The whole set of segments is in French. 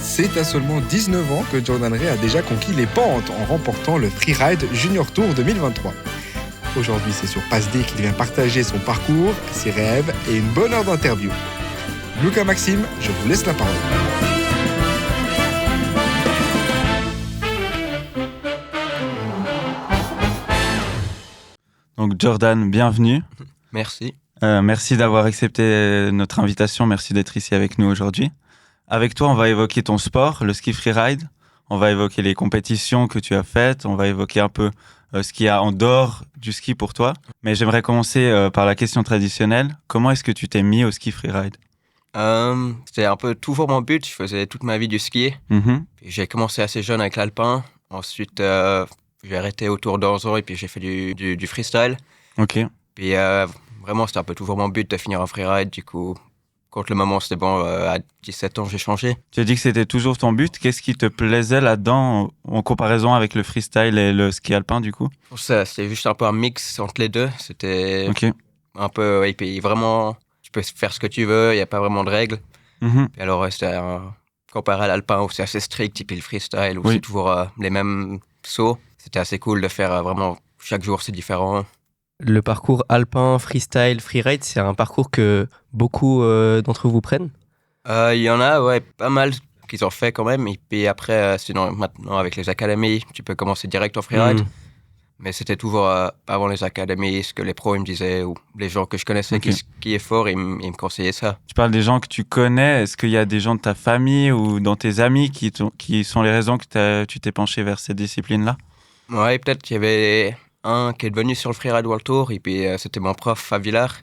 C'est à seulement 19 ans que Jordan Ray a déjà conquis les pentes en remportant le Freeride Junior Tour 2023. Aujourd'hui, c'est sur Pass Day qu'il vient partager son parcours, ses rêves et une bonne heure d'interview. Lucas Maxime, je vous laisse la parole. Donc Jordan, bienvenue. Merci. Merci d'avoir accepté notre invitation. Merci d'être ici avec nous aujourd'hui. Avec toi, on va évoquer ton sport, le ski freeride. On va évoquer les compétitions que tu as faites. On va évoquer un peu ce qu'il y a en dehors du ski pour toi. Mais j'aimerais commencer par la question traditionnelle. Comment est-ce que tu t'es mis au ski freeride? C'était un peu toujours mon but. Je faisais toute ma vie du ski. Puis j'ai commencé assez jeune avec l'alpin. Ensuite, j'ai arrêté autour d'11 ans et puis j'ai fait du freestyle. Ok. Puis vraiment, c'était un peu toujours mon but de finir en freeride. Du coup, quand le moment c'était bon, à 17 ans, j'ai changé. Tu as dit que c'était toujours ton but. Qu'est-ce qui te plaisait là-dedans en comparaison avec le freestyle et le ski alpin du coup? Pour ça, c'était juste un peu un mix entre les deux. C'était Ok. un peu... Et puis vraiment, tu peux faire ce que tu veux. Il n'y a pas vraiment de règles. Et alors, c'était comparé à l'alpin où c'est assez strict. Et puis le freestyle où c'est toujours les mêmes sauts. C'était assez cool de faire vraiment... Chaque jour, c'est différent. Le parcours alpin, freestyle, freeride, c'est un parcours que beaucoup d'entre vous prennent? Il y en a, ouais, pas mal qu'ils ont fait quand même. Et puis après, sinon, maintenant, avec les académies, tu peux commencer direct en freeride. Mais c'était toujours avant les académies, ce que les pros ils me disaient, ou les gens que je connaissais qui est fort, ils me conseillaient ça. Tu parles des gens que tu connais. Est-ce qu'il y a des gens de ta famille ou dans tes amis qui sont les raisons que tu t'es penché vers ces disciplines-là? Ouais, peut-être qu'il y avait un qui est venu sur le Freeride World Tour, et puis c'était mon prof à Villars.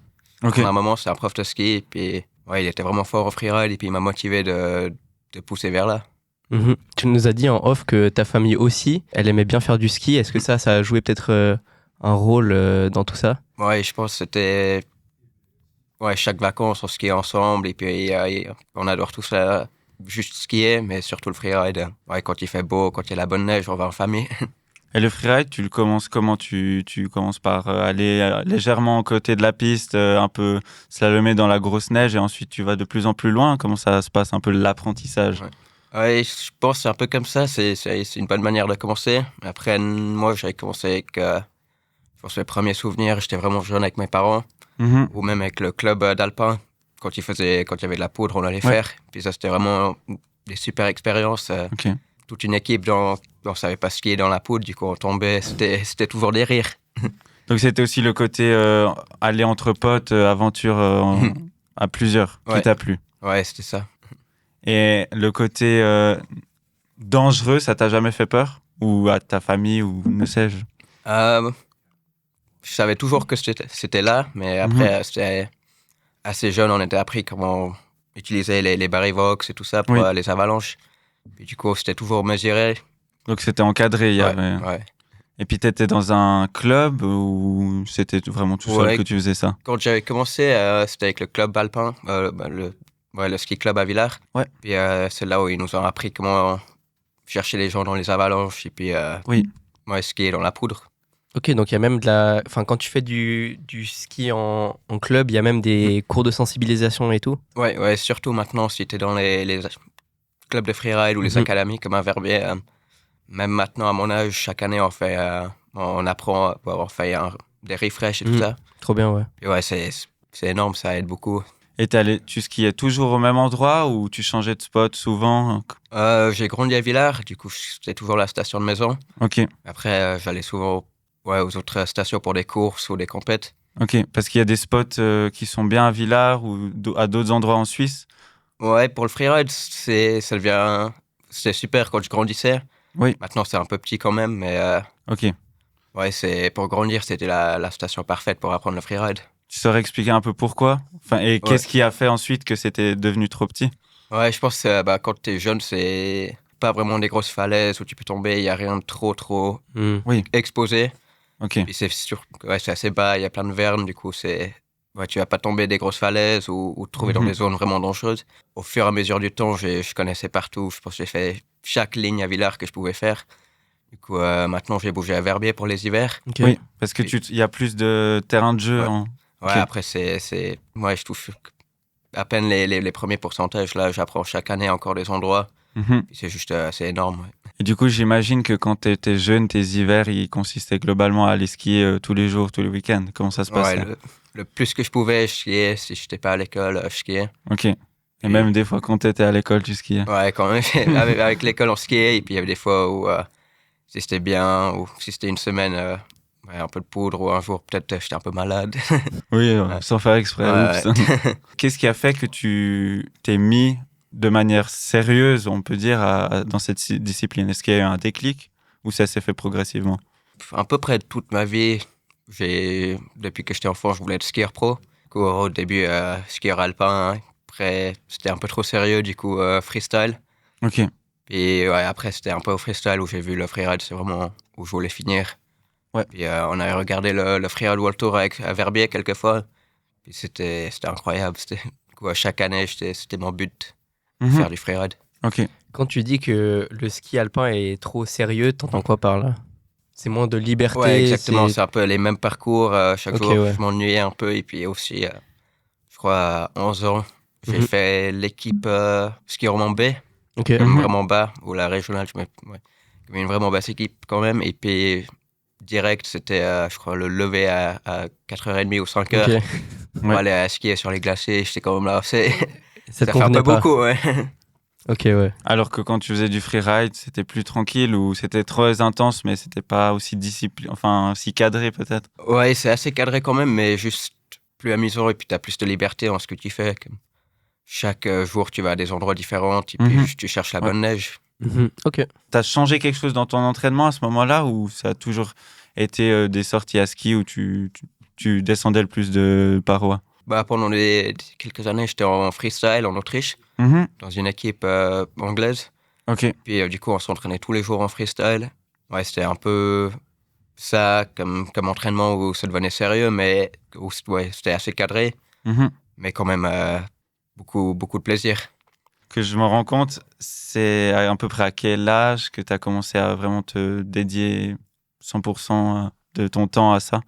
Ok. Ma maman, c'est un prof de ski, et puis ouais, il était vraiment fort au freeride, et puis il m'a motivé de pousser vers là. Tu nous as dit en off que ta famille aussi, elle aimait bien faire du ski. Est-ce que ça a joué peut-être un rôle dans tout ça? Ouais, je pense que c'était... Ouais, chaque vacances, on skiait ensemble, et puis on adore tout ça, juste skier, mais surtout le freeride. Ouais, quand il fait beau, quand il y a la bonne neige, on va en famille. Et le freeride, tu le commences comment? Tu commences par aller légèrement aux côtés de la piste, un peu slalomer dans la grosse neige et ensuite tu vas de plus en plus loin. Comment ça se passe un peu l'apprentissage? Ouais, je pense que c'est un peu comme ça. C'est une bonne manière de commencer. Après, moi, j'avais commencé avec... je pense que les premiers souvenirs, j'étais vraiment jeune avec mes parents, ou même avec le club d'alpin. Quand il y avait de la poudre, on allait faire. Puis ça, c'était vraiment des super expériences. Toute une équipe, on savait pas skier dans la poudre, du coup on tombait, c'était toujours des rires. Donc c'était aussi le côté aller entre potes, aventure à plusieurs qui t'a plu. Ouais, c'était ça. Et le côté dangereux, ça t'a jamais fait peur? Ou à ta famille, ou ne sais-je? Je savais toujours que c'était là, mais après, c'était assez jeune, on était appris comment utiliser les barrivox et tout ça pour les avalanches. Puis du coup, c'était toujours mesuré. Donc c'était encadré, il y avait... Ouais. Et puis t'étais dans un club ou c'était vraiment tout seul que tu faisais ça? Quand j'avais commencé, c'était avec le club alpin, le ski club à Villars. Ouais. Puis c'est là où ils nous ont appris comment chercher les gens dans les avalanches et puis skier dans la poudre. Ok, donc il y a même Enfin, quand tu fais du ski en club, il y a même des cours de sensibilisation et tout? Ouais, surtout maintenant, si t'es dans les clubs de freeride ou les académies comme un Verbier. Même maintenant, à mon âge, chaque année, on apprend, on fait des refresh et tout ça. Trop bien, ouais. Et ouais, c'est énorme, ça aide beaucoup. Et tu skiais toujours au même endroit ou tu changeais de spot souvent? J'ai grandi à Villars, du coup, c'était toujours la station de maison. Ok. Après, j'allais souvent aux autres stations pour des courses ou des compètes. Ok, parce qu'il y a des spots qui sont bien à Villars ou à d'autres endroits en Suisse? Ouais, pour le freeride, c'était super quand je grandissais. Oui. Maintenant, c'est un peu petit quand même, mais ok. Ouais, pour grandir, c'était la station parfaite pour apprendre le freeride. Tu saurais expliquer un peu pourquoi? Et qu'est-ce qui a fait ensuite que c'était devenu trop petit? Ouais, je pense que quand t'es jeune, c'est pas vraiment des grosses falaises où tu peux tomber, il n'y a rien de trop exposé. Ok. Et c'est assez bas, il y a plein de vernes, du coup, tu vas pas tomber des grosses falaises ou te trouver dans des zones vraiment dangereuses. Au fur et à mesure du temps, je connaissais partout. Je pense que j'ai fait chaque ligne à Villars que je pouvais faire. Du coup, maintenant, j'ai bougé à Verbier pour les hivers. Okay. Oui, parce que il y a plus de terrain de jeu. Après, moi, je touche à peine les premiers pourcentages. Là, j'apprends chaque année encore des endroits. Puis c'est juste c'est énorme. Ouais. Et du coup, j'imagine que quand tu étais jeune, tes hivers, ils consistaient globalement à aller skier tous les jours, tous les week-ends. Comment ça se passait? Le plus que je pouvais, je skiais. Si je n'étais pas à l'école, je skiais. Ok. Et même des fois, quand tu étais à l'école, tu skiais? Ouais, quand même. Avec l'école, on skiait. Et puis il y avait des fois où, si c'était bien, ou si c'était une semaine, un peu de poudre, ou un jour, peut-être, j'étais un peu malade. Oui, sans faire exprès. Ouais. Qu'est-ce qui a fait que tu t'es mis de manière sérieuse, on peut dire, dans cette discipline? Est-ce qu'il y a eu un déclic ou ça s'est fait progressivement? À peu près toute ma vie, depuis que j'étais enfant, je voulais être skieur pro. Du coup, au début, skieur alpin. Hein. Après, c'était un peu trop sérieux, du coup, freestyle. Ok. Puis après, c'était un peu au freestyle où j'ai vu le freeride, c'est vraiment où je voulais finir. Ouais. Puis on avait regardé le freeride World Tour à Verbier quelques fois. Puis c'était incroyable. Du coup, chaque année, c'était mon but, faire du freeride. Ok. Quand tu dis que le ski alpin est trop sérieux, t'entends quoi par là? C'est moins de liberté? Ouais, exactement. C'est un peu les mêmes parcours chaque jour. Ouais. Je m'ennuyais un peu. Et puis aussi, je crois, à 11 ans, j'ai fait l'équipe ski Roman B. Vraiment bas, ou la régionale, une vraiment basse équipe quand même. Et puis, direct, c'était, je crois, le lever à 4h30 ou 5h pour aller skier sur les glaciers. J'étais quand même là. Ça fait un peu beaucoup, ouais. Ok, ouais. Alors que quand tu faisais du freeride, c'était plus tranquille ou c'était très intense, mais c'était pas aussi aussi cadré peut-être? Ouais, c'est assez cadré quand même, mais juste plus amusant et puis t'as plus de liberté en ce que tu fais. Chaque jour, tu vas à des endroits différents et puis tu cherches la bonne neige. Ok. T'as changé quelque chose dans ton entraînement à ce moment-là ou ça a toujours été des sorties à ski où tu descendais le plus de parois? Pendant quelques années, j'étais en freestyle en Autriche, dans une équipe anglaise. Ok. Puis du coup, on s'entraînait tous les jours en freestyle. Ouais, c'était un peu ça comme entraînement où ça devenait sérieux, mais où, c'était assez cadré. Mais quand même, beaucoup, beaucoup de plaisir. Que je me rends compte, c'est à peu près à quel âge que tu as commencé à vraiment te dédier 100% de ton temps à ça?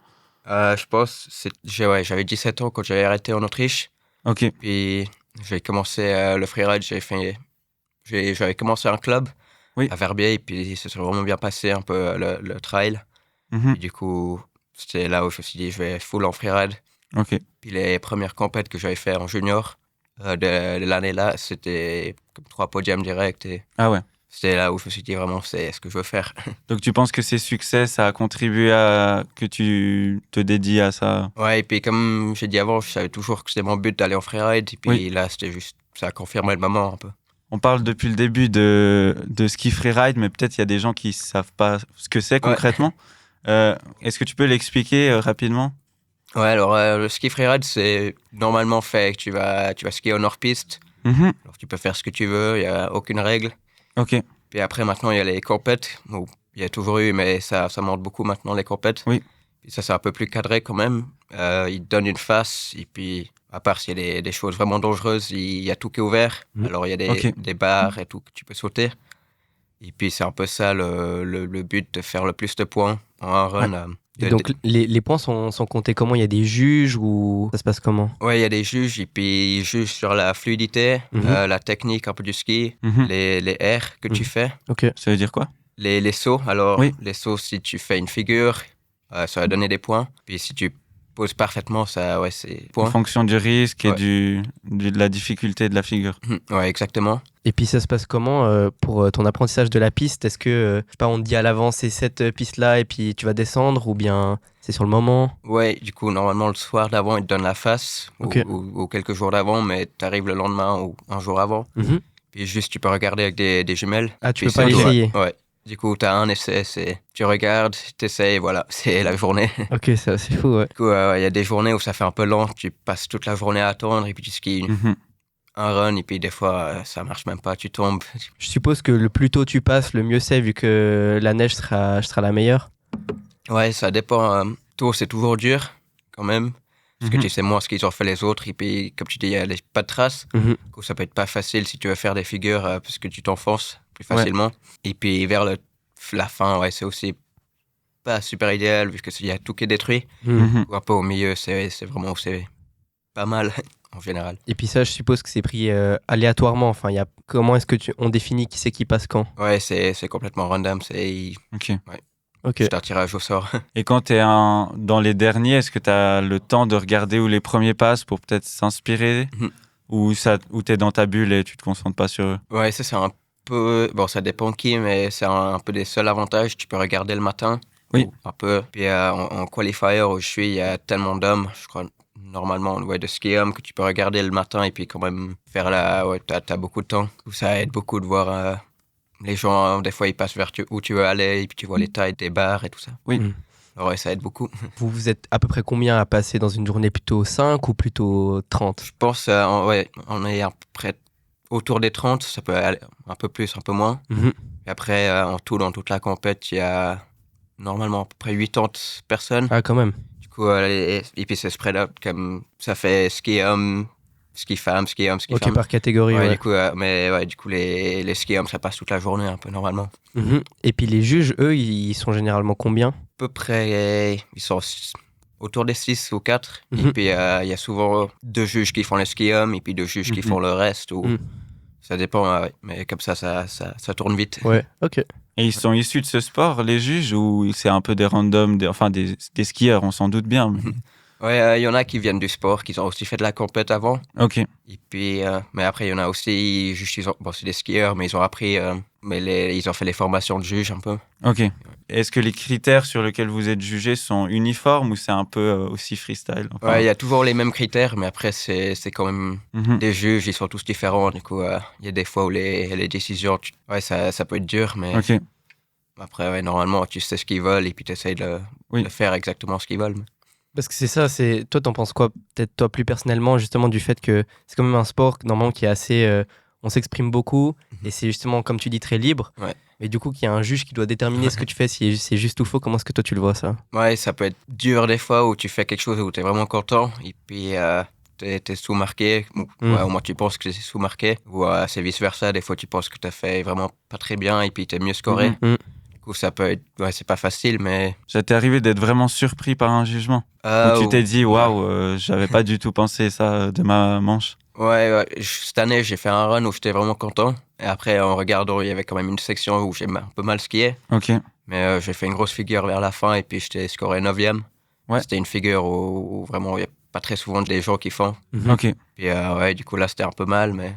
Je pense, j'avais 17 ans quand j'avais arrêté en Autriche. Ok. Puis j'ai commencé le freeride, j'avais commencé un club à Verbier, et puis ça s'est vraiment bien passé un peu le trail. Et du coup, c'était là où je me suis dit, je vais full en freeride. Ok. Puis les premières compètes que j'avais fait en junior de l'année-là, c'était comme 3 podiums directs. Et ah ouais. C'était là où je me suis dit vraiment, c'est ce que je veux faire. Donc tu penses que ces succès, ça a contribué à que tu te dédies à ça? Ouais, et puis comme j'ai dit avant, je savais toujours que c'était mon but d'aller en freeride. Et puis là, c'était juste, ça a confirmé le moment un peu. On parle depuis le début de ski freeride, mais peut-être il y a des gens qui ne savent pas ce que c'est concrètement. Est-ce que tu peux l'expliquer rapidement? Ouais, alors le ski freeride, c'est normalement fait que tu vas skier en hors-piste. Alors tu peux faire ce que tu veux, il n'y a aucune règle. Ok. Puis après, maintenant, il y a les compètes. Où il y a toujours eu, mais ça monte beaucoup maintenant, les compètes. Oui. Puis ça, c'est un peu plus cadré quand même. Ils te donnent une face. Et puis, à part s'il y a des choses vraiment dangereuses, il y a tout qui est ouvert. Alors, il y a des barres et tout que tu peux sauter. Et puis, c'est un peu ça le but, de faire le plus de points en un run. Et donc, les points sont comptés comment? Il y a des juges ou ça se passe comment? Ouais, il y a des juges, et puis ils jugent sur la fluidité, la technique un peu du ski, les airs que tu fais. Ok. Ça veut dire quoi? Les sauts. Alors, les sauts, si tu fais une figure, ça va donner des points. Puis si tu poses parfaitement, ça, c'est points. En fonction du risque et de la difficulté de la figure. Ouais, exactement. Et puis ça se passe comment pour ton apprentissage de la piste? Est-ce que, je sais pas, on te dit à l'avance c'est cette piste-là et puis tu vas descendre, ou bien c'est sur le moment? Ouais, du coup, normalement, le soir d'avant, ils te donnent la face, ou quelques jours d'avant, mais tu arrives le lendemain ou un jour avant. Puis juste, tu peux regarder avec des jumelles. Ah, tu peux pas essayer? Ouais. Du coup, tu as un essai, tu regardes, tu essaies, voilà, c'est la journée. Ok, ça c'est fou, ouais. Du coup, il y a des journées où ça fait un peu lent, tu passes toute la journée à attendre, et puis tu skis un run, et puis des fois, ça marche même pas, tu tombes. Je suppose que le plus tôt tu passes, le mieux c'est, vu que la neige sera la meilleure. Ouais, ça dépend. Tour, c'est toujours dur, quand même. Parce que tu sais moins ce qu'ils ont fait les autres. Et puis, comme tu dis, il n'y a pas de traces. Du coup, ça peut être pas facile si tu veux faire des figures, parce que tu t'enfonces plus facilement. Et puis, vers la fin, c'est aussi pas super idéal, vu qu'il y a tout qui est détruit. Un peu au milieu, c'est vraiment pas mal. en général. Et puis ça, je suppose que c'est pris aléatoirement. Enfin, comment est-ce que on définit qui c'est qui passe quand? Ouais, c'est complètement random. Ok. C'est un tirage au sort. Et quand tu es dans les derniers, est-ce que tu as le temps de regarder où les premiers passent pour peut-être s'inspirer ou tu es dans ta bulle et tu te concentres pas sur eux? Ouais, ça c'est un peu... Bon, ça dépend qui, mais c'est un peu des seuls avantages. Tu peux regarder le matin. Oui. Un peu. Puis en qualifier où je suis, il y a tellement d'hommes, je crois, normalement, de ski-homme que tu peux regarder le matin et puis quand même faire Ouais, t'as beaucoup de temps. Ça aide beaucoup de voir les gens, des fois, ils passent vers où tu veux aller et puis tu vois les tailles des bars et tout ça. Oui. Alors ouais, ça aide beaucoup. Vous êtes à peu près combien à passer dans une journée? Plutôt 5 ou plutôt 30? Je pense, on est à peu près autour des 30, ça peut aller un peu plus, un peu moins. Et après, en tout, dans toute la compète, il y a normalement à peu près 80 personnes. Ah, quand même. Du coup, et puis c'est spread out, comme ça fait ski-homme, ski-femme, ski-homme, ski-femme. Ok, par catégorie, ouais. Du coup, les ski-hommes, ça passe toute la journée, un peu normalement. Et puis les juges, eux, ils sont généralement combien? À peu près, ils sont autour des 6 ou 4. Et puis, il y a souvent 2 juges qui font les ski-hommes et puis 2 juges qui font le reste. Ça dépend, mais comme ça tourne vite. Ouais, ok. Et ils sont issus de ce sport, les juges, ou c'est un peu des randoms, des skieurs, on s'en doute bien. Mais... Ouais, il y en a qui viennent du sport, qui ont aussi fait de la compète avant. Ok. Et puis, mais après, il y en a aussi, juste, c'est des skieurs, mais ils ont appris, ils ont fait les formations de juges un peu. Ok. Est-ce que les critères sur lesquels vous êtes jugés sont uniformes ou c'est un peu aussi freestyle? Enfin... Ouais, il y a toujours les mêmes critères, mais après, c'est quand même des juges, ils sont tous différents. Du coup, il y a des fois où les décisions, ça peut être dur, mais après, ouais, normalement, tu sais ce qu'ils veulent et puis tu essaies de faire exactement ce qu'ils veulent. Parce que c'est ça, toi, t'en penses quoi? Peut-être toi plus personnellement, justement, du fait que c'est quand même un sport normalement qui est assez... on s'exprime beaucoup et c'est justement, comme tu dis, très libre. Ouais. Mais du coup, qu'il y a un juge qui doit déterminer ce que tu fais, si c'est juste ou faux. Comment est-ce que toi, tu le vois, ça? Ouais, ça peut être dur des fois où tu fais quelque chose où tu es vraiment content et puis t'es sous-marqué. Ouais, au moins, tu penses que c'est sous-marqué. Ou c'est vice-versa. Des fois, tu penses que tu as fait vraiment pas très bien et puis tu es mieux scoré. Du coup, ça peut être... Ouais, c'est pas facile, mais... Ça t'est arrivé d'être vraiment surpris par un jugement? Où tu t'es dit, waouh, j'avais pas du tout pensé ça de ma manche? Ouais, cette année, j'ai fait un run où j'étais vraiment content. Et après, en regardant, il y avait quand même une section où j'ai un peu mal skié. Ok. Mais j'ai fait une grosse figure vers la fin et puis j'étais scoré 9e. Ouais. C'était une figure où vraiment, il n'y a pas très souvent des gens qui font. Ok. Puis ouais, du coup, là, c'était un peu mal, mais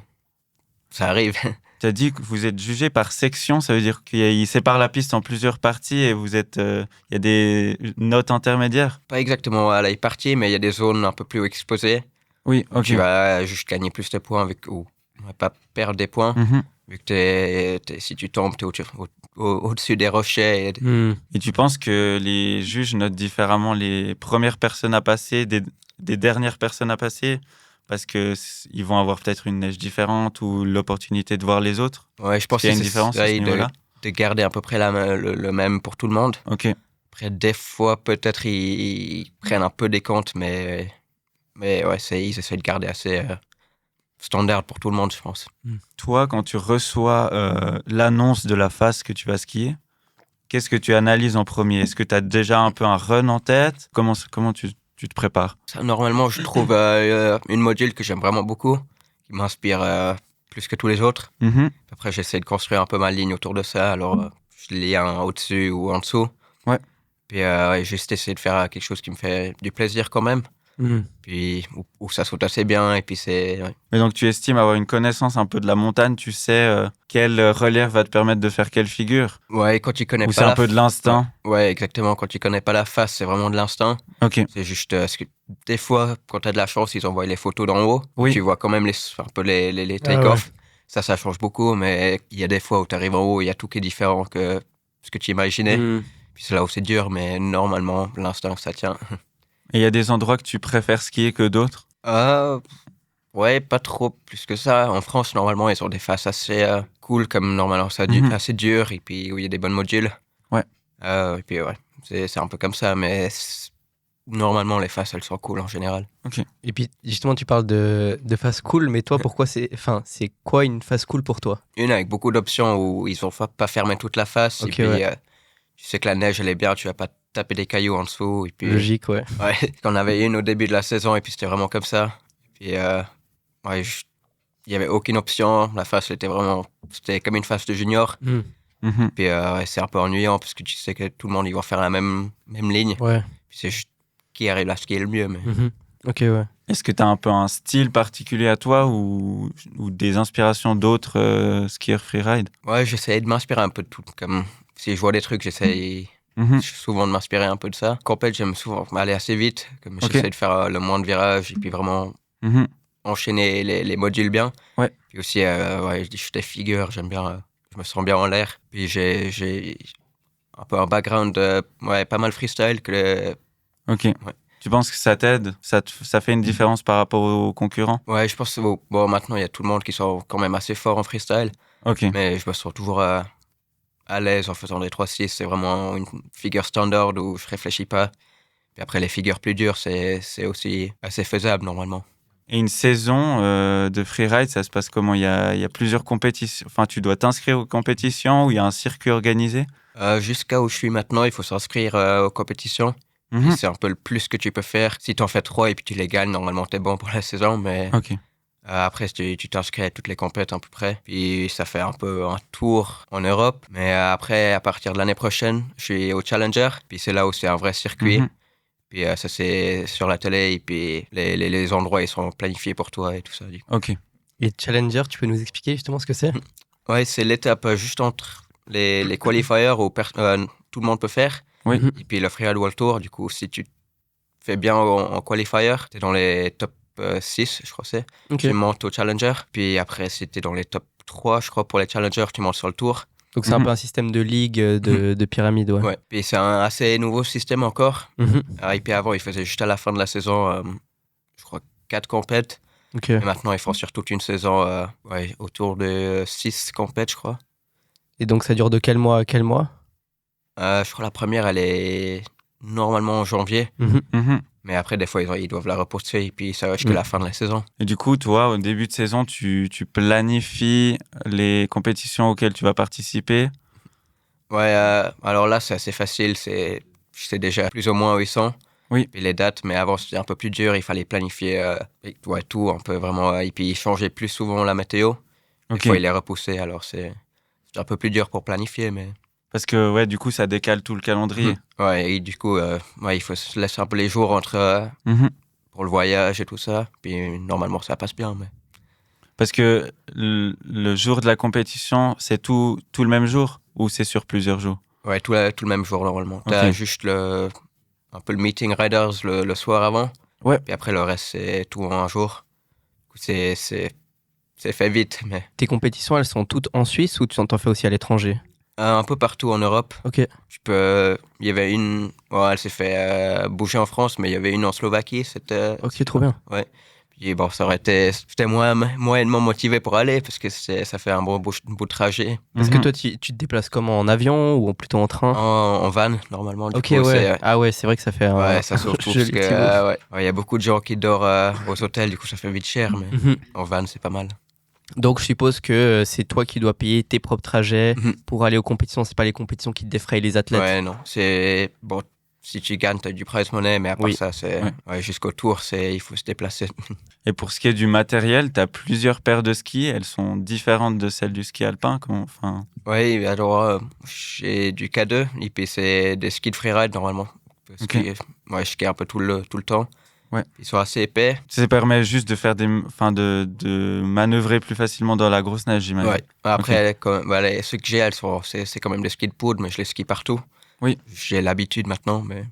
ça arrive. Tu as dit que vous êtes jugé par section, ça veut dire qu'il sépare la piste en plusieurs parties et vous êtes, il y a des notes intermédiaires? Pas exactement à la partie, mais il y a des zones un peu plus exposées. Oui, ok. Tu vas juste gagner plus de points, ou pas perdre des points, vu que si tu tombes, tu es au-dessus des rochers. Et tu penses que les juges notent différemment les premières personnes à passer des dernières personnes à passer? Parce qu'ils vont avoir peut-être une neige différente ou l'opportunité de voir les autres? Ouais, je pense qu'il y a une différence à ce niveau-là? De garder à peu près le même pour tout le monde. Ok. Après, des fois, peut-être, ils prennent un peu des comptes, mais ouais, ils essaient de garder assez standard pour tout le monde, je pense. Toi, quand tu reçois l'annonce de la phase que tu vas skier, qu'est-ce que tu analyses en premier? Est-ce que tu as déjà un peu un run en tête? Comment tu te prépares? Ça, normalement, je trouve une module que j'aime vraiment beaucoup, qui m'inspire plus que tous les autres. Après, j'essaie de construire un peu ma ligne autour de ça. Alors, je lis un au-dessus ou en dessous. Ouais. Puis, juste essayer de faire quelque chose qui me fait du plaisir quand même. Puis, où ça saute assez bien. Et puis, c'est... Ouais. Mais donc, tu estimes avoir une connaissance un peu de la montagne, tu sais quel relief va te permettre de faire quelle figure? Ouais, quand tu connais ou pas... c'est un peu de l'instinct? Ouais, exactement. Quand tu connais pas la face, c'est vraiment de l'instinct. Ok. C'est juste... des fois, quand tu as de la chance, ils envoient les photos d'en haut. Oui. Tu vois quand même un peu les take-off. Ouais. Ça change beaucoup. Mais il y a des fois où tu arrives en haut, il y a tout qui est différent que ce que tu imaginais. Puis c'est là où c'est dur, mais normalement, l'instinct, ça tient. Et il y a des endroits que tu préfères skier que d'autres? Ouais, pas trop plus que ça. En France, normalement, ils ont des faces assez cool, comme normalement, c'est assez dur, et puis où il y a des bonnes modules. Ouais. Et puis, ouais, c'est un peu comme ça, mais normalement, les faces, elles sont cool en général. Ok. Et puis, justement, tu parles de faces cool, mais toi, pourquoi c'est quoi une face cool pour toi? Une avec beaucoup d'options où ils ont pas fermé toute la face, et puis tu sais que la neige, elle est bien, tu vas pas taper des cailloux en dessous. Et puis, logique, ouais. Ouais, on avait une au début de la saison et puis c'était vraiment comme ça. Et Puis, ouais, il n'y avait aucune option. La phase, c'était comme une phase de junior. Puis, ouais, c'est un peu ennuyant parce que tu sais que tout le monde, ils vont faire la même ligne. Ouais. Puis, c'est juste qui arrive à skier le mieux. Mais... Ok, ouais. Est-ce que tu as un peu un style particulier à toi ou des inspirations d'autres skieurs freeride? Ouais, j'essaie de m'inspirer un peu de tout. Comme si je vois des trucs, j'essaie souvent de m'inspirer un peu de ça. Compète, j'aime souvent aller assez vite. Comme j'essaie de faire le moins de virages et puis vraiment enchaîner les modules bien. Ouais. Puis aussi, ouais, je fais des figures, j'aime bien, je me sens bien en l'air. Puis j'ai un peu un background, ouais, pas mal freestyle que Ok. Ouais. Tu penses que ça t'aide? Ça fait une différence par rapport aux concurrents? Ouais, je pense que bon, maintenant, il y a tout le monde qui sont quand même assez forts en freestyle. Ok. Mais je me sens toujours à l'aise en faisant des 3-6. C'est vraiment une figure standard où je réfléchis pas. Puis après, les figures plus dures, c'est aussi assez faisable normalement. Et une saison de freeride, ça se passe comment? Il y a plusieurs compétitions. Enfin, tu dois t'inscrire aux compétitions ou il y a un circuit organisé? Jusqu'à où je suis maintenant, il faut s'inscrire aux compétitions. Puis c'est un peu le plus que tu peux faire. Si tu en fais 3 et puis tu les gagnes, normalement, t'es bon pour la saison. Mais après, tu t'inscris à toutes les compétitions à peu près. Puis ça fait un peu un tour en Europe. Mais après, à partir de l'année prochaine, je suis au Challenger. Puis c'est là où c'est un vrai circuit. Puis ça, c'est sur la télé. Et puis les endroits, ils sont planifiés pour toi et tout ça. Ok. Et Challenger, tu peux nous expliquer justement ce que c'est? Ouais, c'est l'étape juste entre les qualifiers où tout le monde peut faire. Oui. Et puis le Freeride World Tour, du coup, si tu fais bien en qualifier, t'es dans les top 6, je crois que c'est. Okay. Tu montes au Challenger. Puis après, si t'es dans les top 3, je crois, pour les Challengers, tu montes sur le Tour. Donc c'est un peu un système de ligue, de pyramide, ouais. Ouais. Puis c'est un assez nouveau système encore. Et puis avant, ils faisaient juste à la fin de la saison, je crois, 4 compètes. Okay. Et maintenant, ils font sur toute une saison ouais, autour de 6 compètes, je crois. Et donc ça dure de quel mois à quel mois? Je crois la première, elle est normalement en janvier. Mais après, des fois, ils doivent la repousser et puis ça va jusqu'à la fin de la saison. Et du coup, toi, au début de saison, tu planifies les compétitions auxquelles tu vas participer? Ouais, alors là, c'est assez facile. Je sais déjà plus ou moins où ils sont. Oui. Puis les dates, mais avant, c'était un peu plus dur. Il fallait planifier ouais, tout. On peut vraiment... et puis, changer plus souvent la météo. Des fois, il est repoussé. Alors, c'est un peu plus dur pour planifier, mais... Parce que, ouais, du coup, ça décale tout le calendrier. Ouais, et du coup, ouais, il faut se laisser un peu les jours entre... pour le voyage et tout ça. Puis, normalement, ça passe bien, mais... Parce que le jour de la compétition, c'est tout le même jour ou c'est sur plusieurs jours? Ouais, tout le même jour, normalement. T'as juste un peu le meeting riders le soir avant. Ouais. Puis après, le reste, c'est tout en un jour. C'est fait vite, mais... Tes compétitions, elles sont toutes en Suisse ou tu t'en fais aussi à l'étranger? Un peu partout en Europe. Ok. Il y avait une... Ouais, elle s'est fait bouger en France, mais il y avait une en Slovaquie. Ok, trop bien. Ouais. Puis bon, ça aurait été... J'étais moyennement motivé pour aller parce que ça fait un bon bout de trajet. Parce que toi, tu te déplaces comment? En avion ou plutôt en train? En van, normalement. Du coup, ouais. Ah ouais, c'est vrai que ça fait un... Ouais, ça surtout parce que... ouais, y a beaucoup de gens qui dorment aux hôtels, du coup, ça fait vite cher, mais en van, c'est pas mal. Donc, je suppose que c'est toi qui dois payer tes propres trajets pour aller aux compétitions. C'est pas les compétitions qui te défrayent les athlètes. Ouais, non. C'est... Bon, si tu gagnes, t'as du prize money, mais à part ça, c'est... Ouais, jusqu'au tour, il faut se déplacer. Et pour ce qui est du matériel, t'as plusieurs paires de skis. Elles sont différentes de celles du ski alpin. Oui, alors, j'ai du K2. Et puis, c'est des skis de freeride, normalement. Parce que je skie un peu tout le temps. Ouais. Ils sont assez épais. Ça permet juste de faire de manœuvrer plus facilement dans la grosse neige, j'imagine. Ouais. Après, ceux que j'ai, c'est quand même des skis de poudre, mais je les skie partout. Oui. J'ai l'habitude maintenant, mais...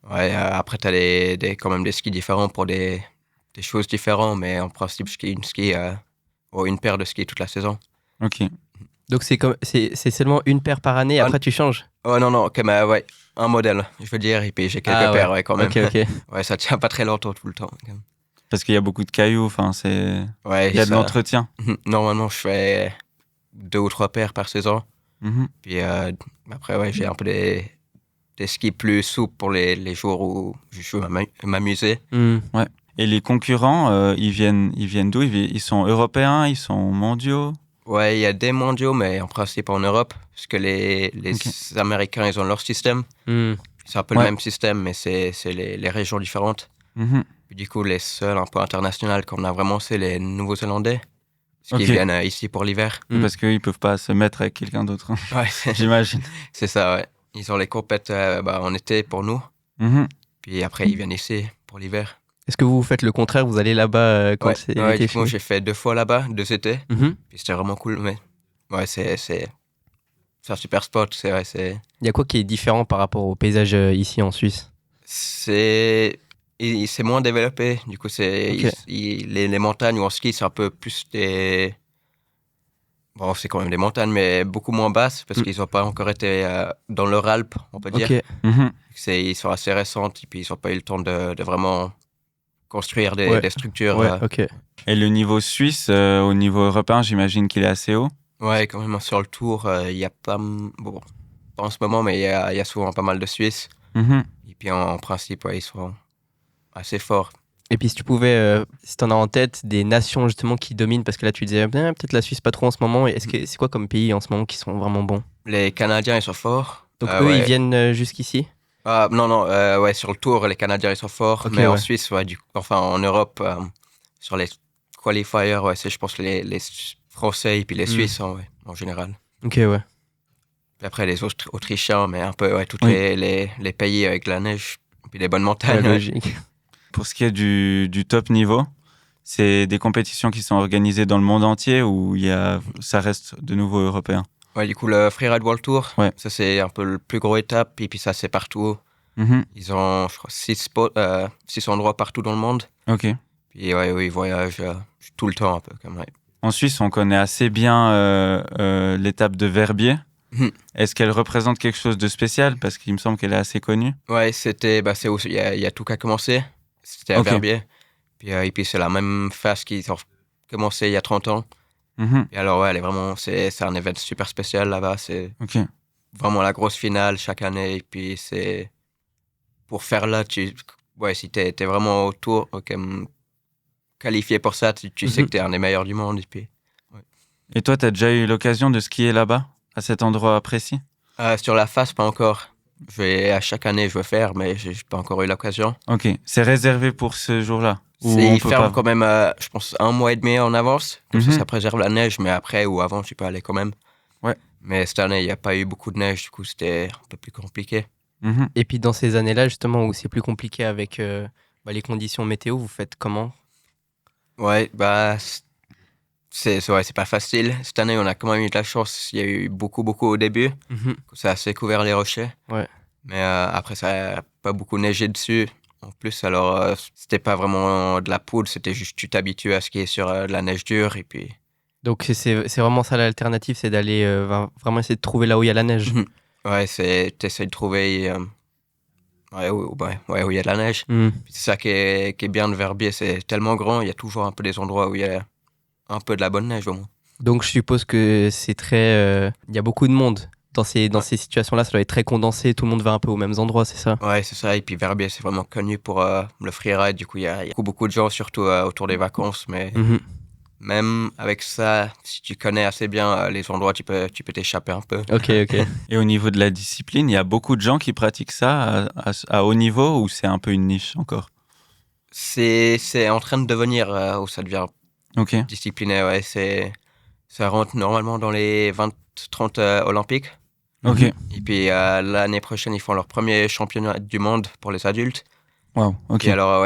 Ouais, après, t'as quand même des skis différents pour des choses différentes, mais en principe, je skie une paire de skis toute la saison. Ok. Donc, c'est seulement une paire par année, après tu changes? Oh non, ouais. Un modèle, je veux dire, et puis j'ai quelques paires, ouais, quand même. Ok. Ouais, ça tient pas très longtemps tout le temps. Parce qu'il y a beaucoup de cailloux, Ouais, il y a de l'entretien. Normalement, je fais 2 ou 3 paires par saison. Puis après, ouais, j'ai un peu des skis plus souples pour les jours où je veux m'amuser. Ouais. Et les concurrents, ils viennent d'où? Ils sont européens, ils sont mondiaux? Ouais, il y a des mondiaux, mais en principe en Europe, parce que les Américains, ils ont leur système. C'est un peu le même système, mais c'est les régions différentes. Puis du coup, les seuls un peu internationaux qu'on a vraiment, c'est les Nouveaux-Zélandais. Parce qu'ils viennent ici pour l'hiver. Parce qu'ils peuvent pas se mettre avec quelqu'un d'autre. Ouais, j'imagine. C'est ça, ouais. Ils ont les compètes en été pour nous. Puis après, ils viennent ici pour l'hiver. Est-ce que vous faites le contraire? Vous allez là-bas quand c'est l'été? Du coup, j'ai fait 2 fois là-bas, 2 étés. Puis c'était vraiment cool. Mais ouais, c'est un super spot. C'est vrai, Il y a quoi qui est différent par rapport au paysage ici en Suisse? c'est moins développé. Du coup, les montagnes où on skie, c'est un peu plus des... Bon, c'est quand même des montagnes, mais beaucoup moins basses parce qu'ils n'ont pas encore été dans leur Alpes, on peut dire. Ils sont assez récents et puis ils n'ont pas eu le temps de vraiment construire des structures. Et le niveau suisse, au niveau européen, j'imagine qu'il est assez haut? Ouais, quand même, sur le tour, il y a pas... Bon, pas en ce moment, mais il y a souvent pas mal de Suisses. Et puis en principe, ils sont assez forts. Et puis si tu pouvais, si tu en as en tête des nations justement qui dominent, parce que là tu disais peut-être la Suisse pas trop en ce moment, est-ce que c'est quoi comme pays en ce moment qui sont vraiment bons? Les Canadiens, ils sont forts. Donc eux, ils viennent jusqu'ici? Non, sur le tour, les Canadiens, ils sont forts. Mais en Suisse, en Europe, sur les qualifiers, c'est je pense les Français et puis les Suisses en général. Ok, ouais. Puis après, les Autrichiens, mais un peu, tous les pays avec la neige et puis les bonnes montagnes. Logique. Pour ce qui est du top niveau, c'est des compétitions qui sont organisées dans le monde entier ou ça reste de nouveau européen? Ouais, du coup, le Freeride World Tour, ça c'est un peu le plus gros étape, et puis ça c'est partout. Ils ont, je crois, 6 endroits partout dans le monde. Ok. Puis ils voyagent tout le temps un peu. En Suisse, on connaît assez bien l'étape de Verbier. Est-ce qu'elle représente quelque chose de spécial? Parce qu'il me semble qu'elle est assez connue. Ouais, c'est où il y a tout qu'à commencer. C'était à Verbier. Puis, et puis c'est la même phase qui ont commencé il y a 30 ans. Et alors, elle est vraiment, c'est un événement super spécial là-bas. C'est vraiment la grosse finale chaque année. Et puis, c'est pour faire là, si t'es vraiment autour, qualifié pour ça, tu sais que t'es un des meilleurs du monde. Et puis, Et toi, t'as déjà eu l'occasion de skier là-bas, à cet endroit précis? Sur la face, pas encore. À chaque année, je veux faire, mais j'ai pas encore eu l'occasion. Ok, c'est réservé pour ce jour-là? Ils ferment quand même, je pense, 1 mois et demi en avance. Comme ça préserve la neige, mais après ou avant, tu peux aller quand même. Ouais. Mais cette année, il n'y a pas eu beaucoup de neige, du coup, c'était un peu plus compliqué. Et puis dans ces années-là, justement, où c'est plus compliqué avec les conditions météo, vous faites comment? Ouais, c'est pas facile. Cette année, on a quand même eu de la chance. Il y a eu beaucoup au début. Ça a assez couvert les rochers. Ouais. Mais après, ça n'a pas beaucoup neigé dessus. En plus, alors, c'était pas vraiment de la poudre, c'était juste tu t'habitues à skier sur de la neige dure et puis... Donc c'est vraiment ça l'alternative, c'est d'aller vraiment essayer de trouver là où il y a la neige. Ouais, t'essayes de trouver où il y a de la neige. C'est ça qui est bien de Verbier, c'est tellement grand, il y a toujours un peu des endroits où il y a un peu de la bonne neige au moins. Donc je suppose que c'est très... il y a beaucoup de monde. Dans ces situations-là, ça doit être très condensé, tout le monde va un peu aux mêmes endroits, c'est ça? Ouais, c'est ça. Et puis Verbier, c'est vraiment connu pour le freeride. Du coup, il y a beaucoup de gens, surtout autour des vacances. Mais même avec ça, si tu connais assez bien les endroits, tu peux t'échapper un peu. Ok. Et au niveau de la discipline, il y a beaucoup de gens qui pratiquent ça à haut niveau ou c'est un peu une niche encore? C'est en train de devenir où ça devient discipliné. Ouais, ça rentre normalement dans les 20-30 olympiques. Ok. Et puis l'année prochaine, ils font leur premier championnat du monde pour les adultes. Wow, ok. Et alors,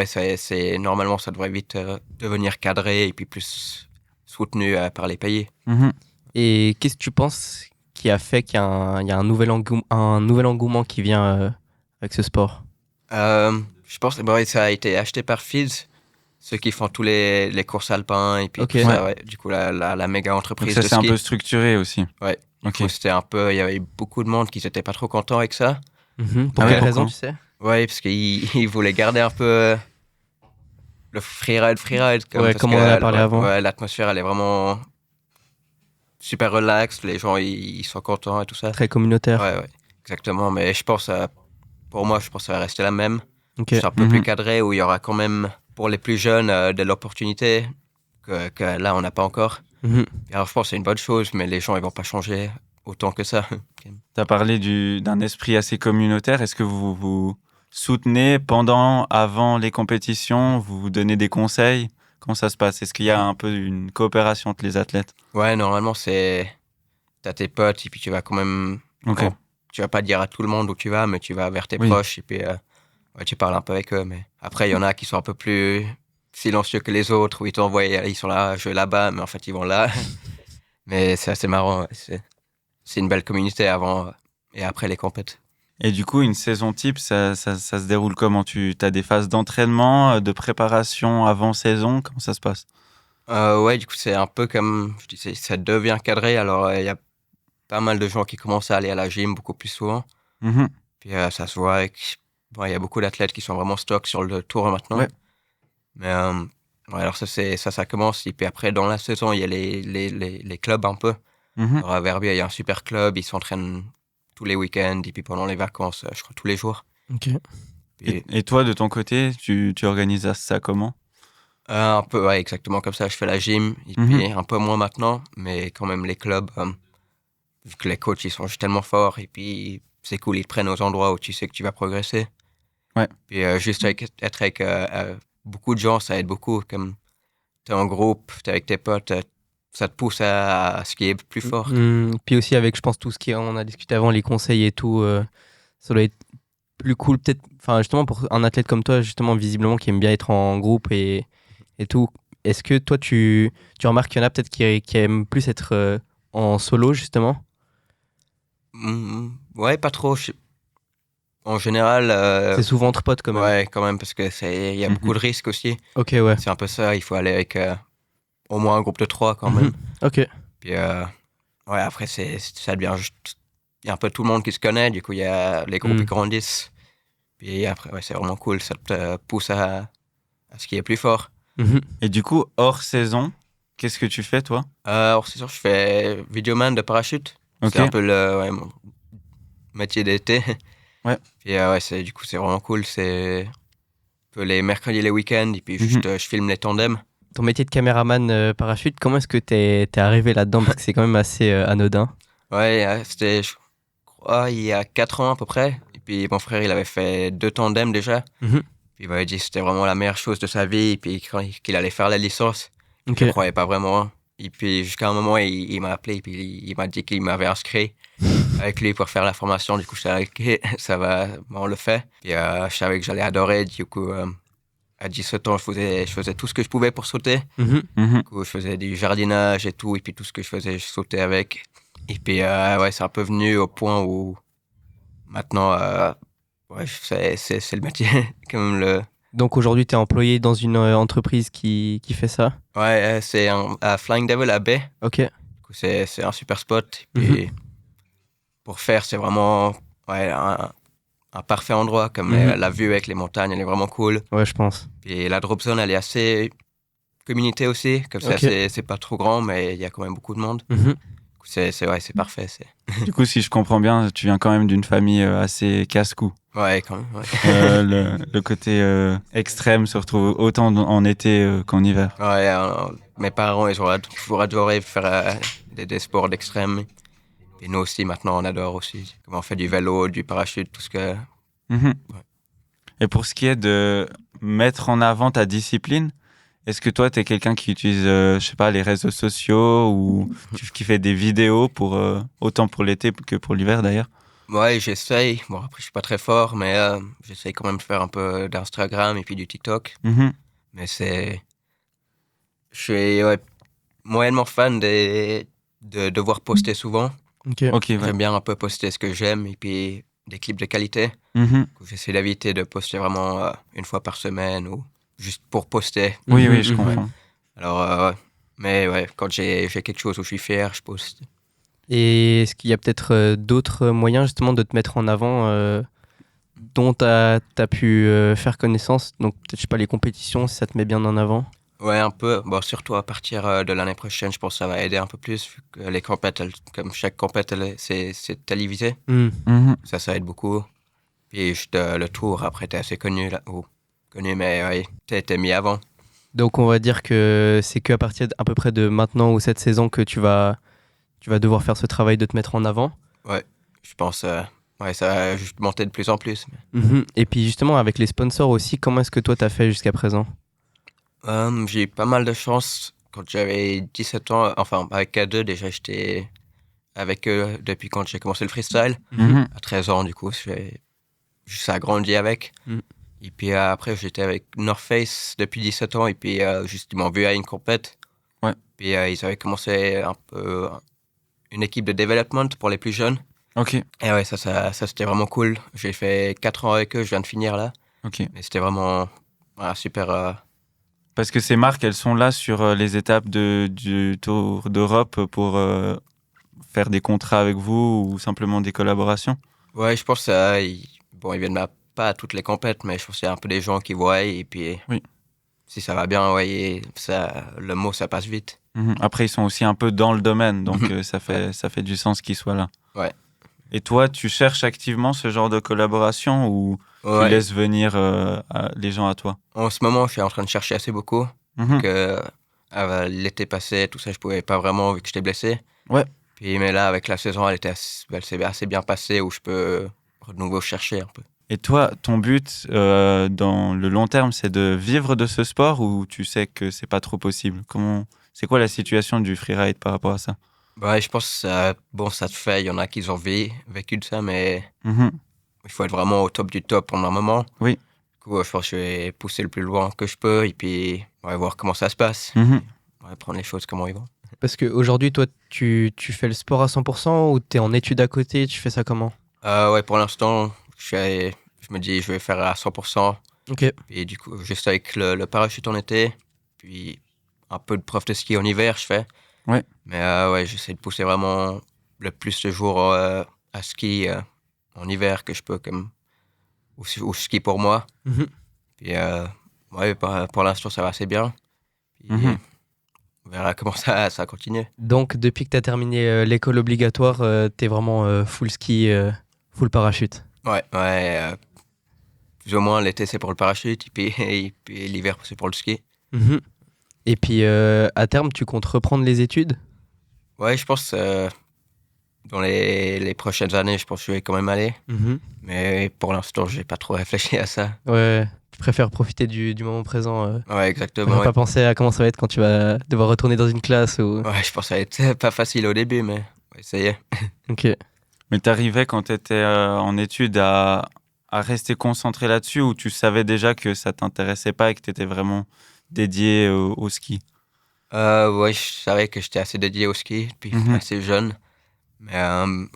normalement, ça devrait vite devenir cadré et puis plus soutenu par les pays. Et qu'est-ce que tu penses qui a fait qu'il y a un nouvel engouement qui vient avec ce sport? Je pense que ça a été acheté par FIS, ceux qui font tous les courses alpins et puis tout ça, du coup, la méga entreprise de ski. Donc ça, c'est un peu structuré aussi. Ouais. Du coup, c'était il y avait beaucoup de monde qui n'étaient pas trop contents avec ça. Pour quelle raison, tu sais? Ouais, parce qu'ils voulaient garder un peu le freeride. Comme on en a parlé avant. Ouais, l'atmosphère, elle est vraiment super relax. Les gens, ils sont contents et tout ça. Très communautaire. Ouais, que ça va rester la même. Okay. C'est un peu plus cadré, où il y aura quand même, pour les plus jeunes, de l'opportunité que là, on n'a pas encore. Alors, je pense que c'est une bonne chose, mais les gens, ils vont pas changer autant que ça. Tu as parlé d'un esprit assez communautaire. Est-ce que vous soutenez pendant, avant les compétitions, vous vous donnez des conseils? Comment ça se passe? Est-ce qu'il y a un peu une coopération entre les athlètes? Ouais, normalement, t'as tes potes et puis tu vas quand même... Ok. Bon, tu vas pas dire à tout le monde où tu vas, mais tu vas vers tes Oui. proches et puis tu parles un peu avec eux. Mais après, il y en a qui sont un peu plus silencieux que les autres, où ils t'envoient, ils sont là, je vais là-bas, mais en fait, ils vont là. Mais c'est assez marrant. C'est une belle communauté avant et après les compètes. Et du coup, une saison type, ça se déroule comment? Tu as des phases d'entraînement, de préparation avant saison? Comment ça se passe? Ouais, du coup, c'est un peu comme, je disais, ça devient cadré. Alors, il y a pas mal de gens qui commencent à aller à la gym beaucoup plus souvent. Mhm. Puis ça se voit il y a beaucoup d'athlètes qui sont vraiment stock sur le tour maintenant. Ouais. Mais alors ça commence. Et puis après, dans la saison, il y a les clubs un peu. Mhm. Alors, à Verbier, il y a un super club. Ils s'entraînent tous les week-ends. Et puis pendant les vacances, je crois tous les jours. Ok. Puis, Et toi, de ton côté, tu organises ça comment? un peu, ouais, exactement comme ça. Je fais la gym. Et puis un peu moins maintenant. Mais quand même, les clubs, vu que les coachs, ils sont juste tellement forts. Et puis, c'est cool. Ils te prennent aux endroits où tu sais que tu vas progresser. Ouais. Puis juste être avec beaucoup de gens, ça aide beaucoup. Comme t'es en groupe, t'es avec tes potes, ça te pousse à ce qui est plus fort. Puis aussi avec, je pense, tout ce on a discuté avant, les conseils et tout, ça doit être plus cool peut-être, enfin justement pour un athlète comme toi, justement visiblement qui aime bien être en groupe et tout. Est-ce que toi tu remarques qu'il y en a peut-être qui aiment plus être en solo justement? Ouais, pas trop. En général, C'est souvent entre potes quand même. ouais, quand même, parce que il y a beaucoup de risques aussi. Ok, ouais. C'est un peu ça. Il faut aller avec au moins un groupe de 3 quand même. Ok. Puis ouais, après ça devient juste, il y a un peu tout le monde qui se connaît. Du coup, il y a les groupes qui grandissent. Puis après, ouais, c'est vraiment cool. Ça te pousse à ce qui est plus fort. Et du coup, hors saison, qu'est-ce que tu fais, toi? Alors, c'est sûr, je fais vidéoman de parachute. Ok. C'est un peu mon métier d'été. Ouais. Puis ouais, du coup, c'est vraiment cool. C'est un peu les mercredis et les week-ends. Et puis juste, je filme les tandems. Ton métier de caméraman parachute, comment est-ce que t'es arrivé là-dedans? Parce que c'est quand même assez anodin. Ouais, c'était, je crois, il y a 4 ans à peu près. Et puis mon frère, il avait fait 2 tandems déjà. Puis il m'avait dit que c'était vraiment la meilleure chose de sa vie. Et puis qu'il allait faire la licence. Ok. Je ne croyais pas vraiment. Et puis jusqu'à un moment, il m'a appelé. Et puis il m'a dit qu'il m'avait inscrit avec lui pour faire la formation. Du coup, je savais que ça va, on le fait. Puis je savais que j'allais adorer. Du coup, à 17 ans, je faisais tout ce que je pouvais pour sauter. Du coup, je faisais du jardinage et tout. Et puis tout ce que je faisais, je sautais avec. Et puis, ouais, c'est un peu venu au point où maintenant, ouais, c'est le métier. Comme Donc aujourd'hui, tu es employé dans une entreprise qui fait ça? Ouais, c'est à Flying Devil à Bay. Ok. Du coup, c'est un super spot. Et puis, pour faire, c'est vraiment ouais, un parfait endroit. Comme la vue avec les montagnes, elle est vraiment cool. Ouais, je pense. Et la drop zone, elle est assez communauté aussi. Comme ça, c'est pas trop grand, mais il y a quand même beaucoup de monde. C'est parfait. Du coup, si je comprends bien, tu viens quand même d'une famille assez casse-cou. Ouais, quand même. Ouais, le côté extrême se retrouve autant en été qu'en hiver. ouais mes parents, ils ont toujours adoré faire des sports d'extrême. Et nous aussi, maintenant, on adore aussi. Comme on fait du vélo, du parachute, tout ce que... Ouais. Et pour ce qui est de mettre en avant ta discipline, est-ce que toi, tu es quelqu'un qui utilise, je sais pas, les réseaux sociaux ou qui fait des vidéos pour autant pour l'été que pour l'hiver d'ailleurs? Ouais, j'essaye. Bon, après, je suis pas très fort, mais j'essaye quand même de faire un peu d'Instagram et puis du TikTok. Mais je suis moyennement fan de devoir poster souvent. Ok, ouais. J'aime bien un peu poster ce que j'aime et puis des clips de qualité. J'essaie d'éviter de poster vraiment une fois par semaine ou juste pour poster. Oui, je comprends. Alors, mais ouais, quand j'ai quelque chose où je suis fier, je poste. Et est-ce qu'il y a peut-être d'autres moyens justement de te mettre en avant dont tu as pu faire connaissance? Donc peut-être, je sais pas, les compétitions, si ça te met bien en avant? Ouais, un peu. Bon, surtout à partir de l'année prochaine, je pense que ça va aider un peu plus, vu que les compètes, comme chaque compète, c'est télévisé. Ça aide beaucoup. Puis juste le tour, après, t'es assez connu, là. Connu, mais ouais, t'es mis avant. Donc on va dire que c'est qu'à partir à peu près de maintenant ou cette saison que tu vas devoir faire ce travail de te mettre en avant. Ouais, je pense ouais, ça va juste monter de plus en plus. Et puis justement, avec les sponsors aussi, comment est-ce que toi, t'as fait jusqu'à présent? J'ai eu pas mal de chance quand j'avais 17 ans. Enfin, avec K2, déjà, j'étais avec eux depuis quand j'ai commencé le freestyle. À 13 ans, du coup, ça a grandi avec. Et puis après, j'étais avec North Face depuis 17 ans. Et puis, juste, ils m'ont vu à une compète. Ouais. Puis, ils avaient commencé un peu une équipe de development pour les plus jeunes. Ok. Et ouais, ça c'était vraiment cool. J'ai fait 4 ans avec eux, je viens de finir là. Ok. Mais c'était vraiment super. Parce que ces marques, elles sont là sur les étapes du Tour d'Europe pour faire des contrats avec vous ou simplement des collaborations. Ouais, je pense ils viennent pas à toutes les compètes, mais je pense qu'il y a un peu des gens qui voient. Et puis, oui. Si ça va bien, ouais, et le mot, ça passe vite. Après, ils sont aussi un peu dans le domaine, donc ça fait du sens qu'ils soient là. Ouais. Et toi, tu cherches activement ce genre de collaboration ou tu laisses venir les gens à toi? En ce moment, je suis en train de chercher assez beaucoup. L'été passé, tout ça, je pouvais pas vraiment vu que j'étais blessé. Ouais. Mais là, avec la saison, elle s'est assez bien passée où je peux de nouveau chercher un peu. Et toi, ton but dans le long terme, c'est de vivre de ce sport ou tu sais que c'est pas trop possible? C'est quoi la situation du freeride par rapport à ça? Ouais, je pense que ça te fait. Il y en a qui ont vécu de ça, mais il faut être vraiment au top du top pendant un moment. Oui. Du coup, je pense que je vais pousser le plus loin que je peux et puis voir comment ça se passe. Prendre les choses comment ils vont. Parce qu'aujourd'hui, toi, tu fais le sport à 100% ou tu es en études à côté? Tu fais ça comment? Ouais, pour l'instant, je me dis je vais faire à 100%. Ok. Et du coup, juste avec le parachute en été, puis un peu de prof de ski en hiver, je fais. Ouais. Mais j'essaie de pousser vraiment le plus de jours à ski en hiver que je peux, comme ou je skie pour moi. Puis pour l'instant, ça va assez bien. Puis, on verra comment ça continue. Donc, depuis que tu as terminé l'école obligatoire, tu es vraiment full ski, full parachute? Ouais, plus ou moins, l'été, c'est pour le parachute, et puis l'hiver, c'est pour le ski. Et puis, à terme, tu comptes reprendre les études? Ouais, je pense dans les prochaines années, je pense que je vais quand même aller. Mais pour l'instant, j'ai pas trop réfléchi à ça. Ouais, tu préfères profiter du moment présent. Ouais, exactement. Tu vas pas penser à comment ça va être quand tu vas devoir retourner dans une classe ou... Ouais, je pense que ça va être pas facile au début, mais ça y est. Ok. Mais t'arrivais quand t'étais en études à rester concentré là-dessus ou tu savais déjà que ça t'intéressait pas et que t'étais vraiment dédié au ski? Ouais, je savais que j'étais assez dédié au ski depuis assez jeune. Mais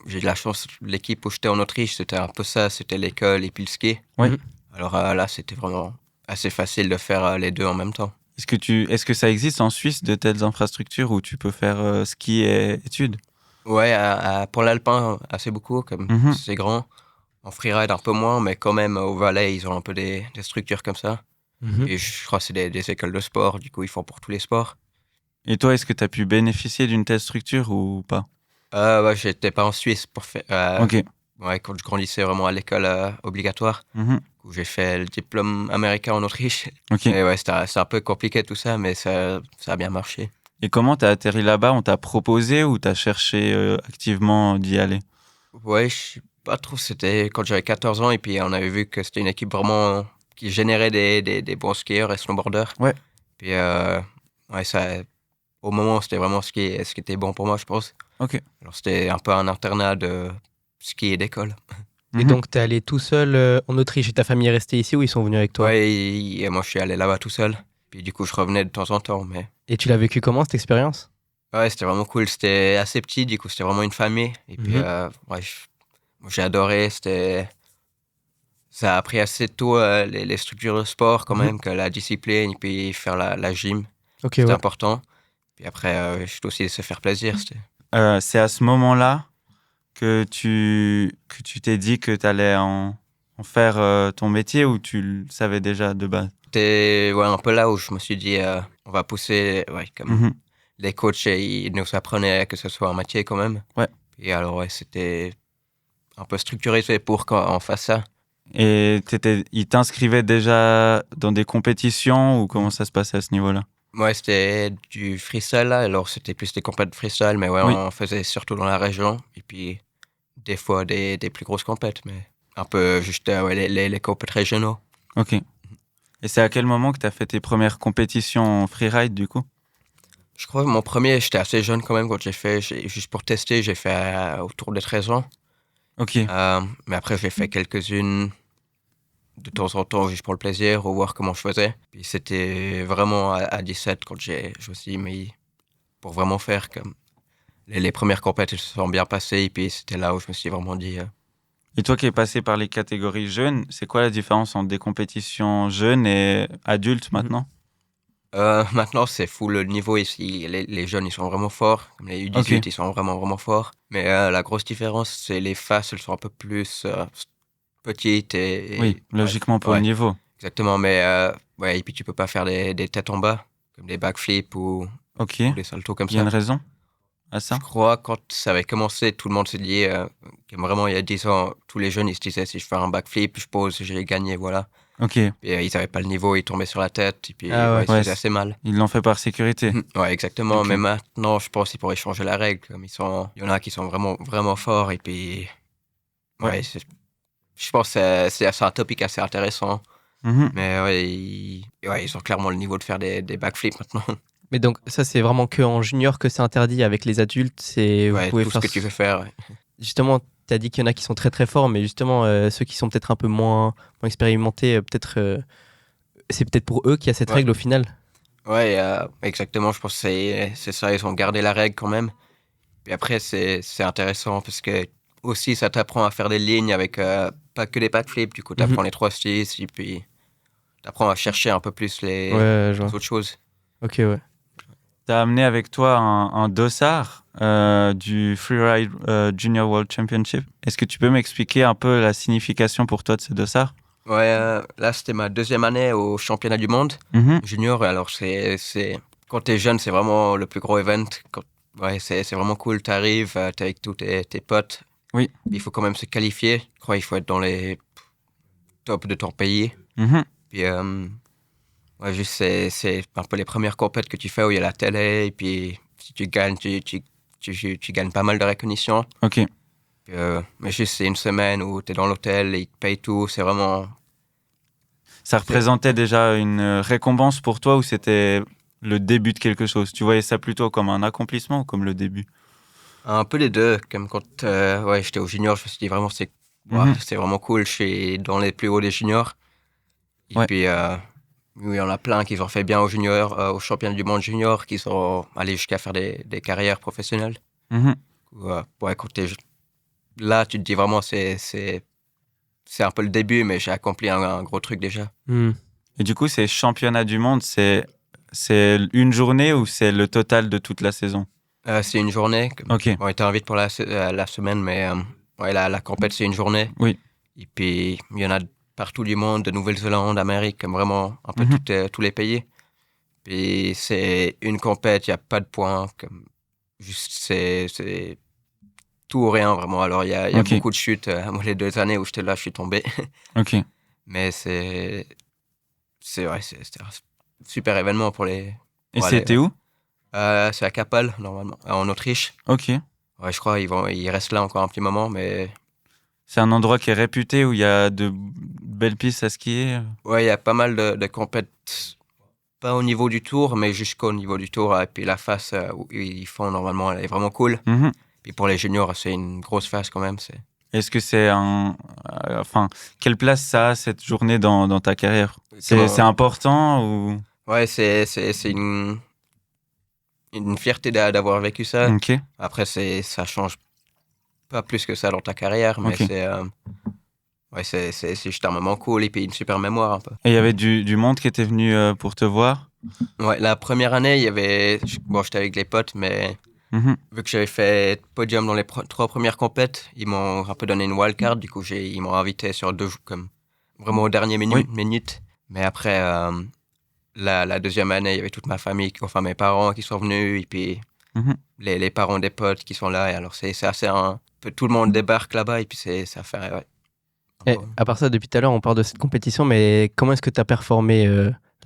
j'ai de la chance, l'équipe où j'étais en Autriche, c'était un peu ça, c'était l'école et puis le ski. Oui. Alors là, c'était vraiment assez facile de faire les deux en même temps. Est-ce que ça existe en Suisse de telles infrastructures où tu peux faire ski et études? Ouais, pour l'alpin, assez beaucoup, comme c'est grand. En freeride, un peu moins, mais quand même, au Valais, ils ont un peu des structures comme ça. Et je crois que c'est des écoles de sport, du coup, ils font pour tous les sports. Et toi, est-ce que tu as pu bénéficier d'une telle structure ou pas? Ouais, j'étais pas en Suisse pour faire. Ok. Ouais, quand je grandissais vraiment à l'école obligatoire, où j'ai fait le diplôme américain en Autriche. Ok. Et ouais, c'est un peu compliqué tout ça, mais ça a bien marché. Et comment t'as atterri là-bas? On t'a proposé ou t'as cherché activement d'y aller? Ouais, je sais pas trop. C'était quand j'avais 14 ans et puis on avait vu que c'était une équipe vraiment qui générait des bons skieurs et snowboarders. Ouais. Puis au moment, c'était vraiment ce qui était bon pour moi, je pense. Ok. Alors c'était un peu un internat de ski et d'école. Et donc, t'es allé tout seul en Autriche et ta famille est restée ici ou ils sont venus avec toi? Ouais, et moi je suis allé là-bas tout seul. Puis du coup, je revenais de temps en temps. Mais... Et tu l'as vécu comment cette expérience? Ouais, c'était vraiment cool. C'était assez petit, du coup, c'était vraiment une famille. Et puis, j'ai adoré. Ça a appris assez tôt les structures de sport, quand même, que la discipline, et puis faire la gym. Ok, c'était ouais. important. Puis après, juste aussi se faire plaisir. C'est à ce moment-là que tu t'es dit que tu allais en faire ton métier ou tu le savais déjà de base? C'était un peu là où je me suis dit, on va pousser, comme les coachs, ils nous apprenaient que ce soit un métier quand même. Ouais. Et alors, c'était un peu structuré pour qu'on fasse ça. Et ils t'inscrivaient déjà dans des compétitions ou comment ça se passait à ce niveau-là? Ouais, c'était du freestyle là, alors c'était plus des compètes de freestyle, mais ouais, Oui. on faisait surtout dans la région. Et puis, des fois des plus grosses compètes, mais un peu juste les compètes régionaux. Ok. Et c'est à quel moment que tu as fait tes premières compétitions freeride du coup? Je crois que mon premier, j'étais assez jeune quand même quand juste pour tester, j'ai fait autour de 13 ans. Ok. Mais après, j'ai fait quelques-unes de temps en temps juste pour le plaisir ou voir comment je faisais. Puis c'était vraiment à 17 quand je me suis mis pour vraiment faire comme les premières compétitions se sont bien passées et puis c'était là où je me suis vraiment dit Et toi qui es passé par les catégories jeunes, c'est quoi la différence entre des compétitions jeunes et adultes maintenant? maintenant c'est fou le niveau ici, les jeunes ils sont vraiment forts, comme les U18 Ok. ils sont vraiment vraiment forts, mais la grosse différence c'est les faces elles sont un peu plus petites Oui, logiquement pour le ouais, niveau. exactement, mais ouais, et puis tu peux pas faire des têtes en bas, comme des backflips ou Ok. Il des saltos comme y a une ça. raison à Je ça? crois quand ça avait commencé, tout le monde se dit que vraiment il y a 10 ans, tous les jeunes ils se disaient si je fais un backflip, je pose, j'ai gagné, voilà. Ok. Et ils avaient pas le niveau, ils tombaient sur la tête, et puis Ah ouais. ouais, ils se Ouais, faisaient assez mal. ils l'ont fait par sécurité. Ouais, exactement. Ok. Mais maintenant, je pense qu'ils pourraient changer la règle. Comme il y en a qui sont vraiment, vraiment forts. Et puis, Ouais. ouais, je pense que c'est un topic assez intéressant. Mhm. Mais ouais, ils ont clairement le niveau de faire des backflips maintenant. Mais donc, ça, c'est vraiment que en junior que c'est interdit. Avec les adultes, vous Ouais, pouvez tout ce faire. que tu veux faire. Ouais. Justement, tu as dit qu'il y en a qui sont très très forts, mais justement, ceux qui sont peut-être un peu moins expérimentés, c'est peut-être pour eux qu'il y a cette Ouais. règle au final. Ouais, exactement. Je pense que c'est ça. Ils ont gardé la règle quand même. Puis après, c'est intéressant parce que aussi, ça t'apprend à faire des lignes avec pas que des backflips. Du coup, t'apprends les 3-6 et puis t'apprends à chercher un peu plus Ouais, je les vois. autres choses. Ok, ouais. T'as amené avec toi un dossard du Freeride Junior World Championship. Est-ce que tu peux m'expliquer un peu la signification pour toi de ce dossard? Ouais, là, c'était ma deuxième année au championnat du monde Mhm. junior. Alors, quand t'es jeune, c'est vraiment le plus gros event. Ouais, c'est vraiment cool. T'arrives, t'es avec tous tes potes. Oui. Il faut quand même se qualifier. Je crois qu'il faut être dans les tops de ton pays. Mhm. Puis, ouais, juste, c'est un peu les premières compètes que tu fais où il y a la télé. Et puis, si tu gagnes, tu gagnes pas mal de reconnaissance. Ok. Puis, mais juste, c'est une semaine où t'es dans l'hôtel et ils te payent tout. C'est vraiment. Ça représentait déjà une récompense pour toi ou c'était le début de quelque chose? Tu voyais ça plutôt comme un accomplissement ou comme le début? Un peu les deux, comme quand ouais, j'étais au junior, je me suis dit vraiment c'est vraiment cool, je suis dans les plus hauts des juniors. Et Ouais. puis oui, il y en a plein qui ont fait bien au junior, au championnat du monde junior, qui sont allés jusqu'à faire des carrières professionnelles. Mhm. Ouais, quand t'es là, tu te dis vraiment c'est un peu le début, mais j'ai accompli un gros truc déjà. Et du coup, ces championnats du monde, c'est une journée ou c'est le total de toute la saison? C'est une journée. Ok. On était invité pour la semaine, mais ouais, la compète, c'est une journée. Oui. Et puis, il y en a partout du monde, de Nouvelle-Zélande, Amérique, comme vraiment un peu tous les pays. Puis, c'est une compète, il n'y a pas de points. Juste, c'est tout ou rien, vraiment. Alors, il y a Ok. beaucoup de chutes. Moi, les 2 années où j'étais là, je suis tombé. Ok. Mais ouais, c'était un super événement pour les... Et pour c'était où? c'est à Kappel, normalement, en Autriche. Ok. Ouais, je crois ils restent là encore un petit moment, mais C'est un endroit qui est réputé où il y a de belles pistes à skier. ouais, il y a pas mal de compètes, pas au niveau du tour, mais jusqu'au niveau du tour. Et puis la face où ils font normalement, elle est vraiment cool. Mhm. Puis pour les juniors, c'est une grosse face quand même. Est-ce que c'est enfin, quelle place ça a cette journée dans ta carrière? C'est important ou? Ouais, c'est une fierté d'avoir vécu ça. Ok. Après, ça change pas plus que ça dans ta carrière, mais Ok. ouais, c'est juste un moment cool et puis une super mémoire un peu. Et il y avait du monde qui était venu pour te voir? Ouais, la première année, j'étais avec les potes, mais Mhm. vu que j'avais fait podium dans les 3 premières compètes, ils m'ont un peu donné une wildcard. Du coup, ils m'ont invité sur 2 jours, comme vraiment aux dernières minutes. Mais après, la deuxième année, il y avait toute ma famille, enfin mes parents qui sont venus, et puis Mhm. les parents des potes qui sont là. Et alors, c'est assez tout le monde débarque là-bas, et puis ça fait, ouais. Et à part ça, depuis tout à l'heure, on parle de cette compétition, mais comment est-ce que tu as performé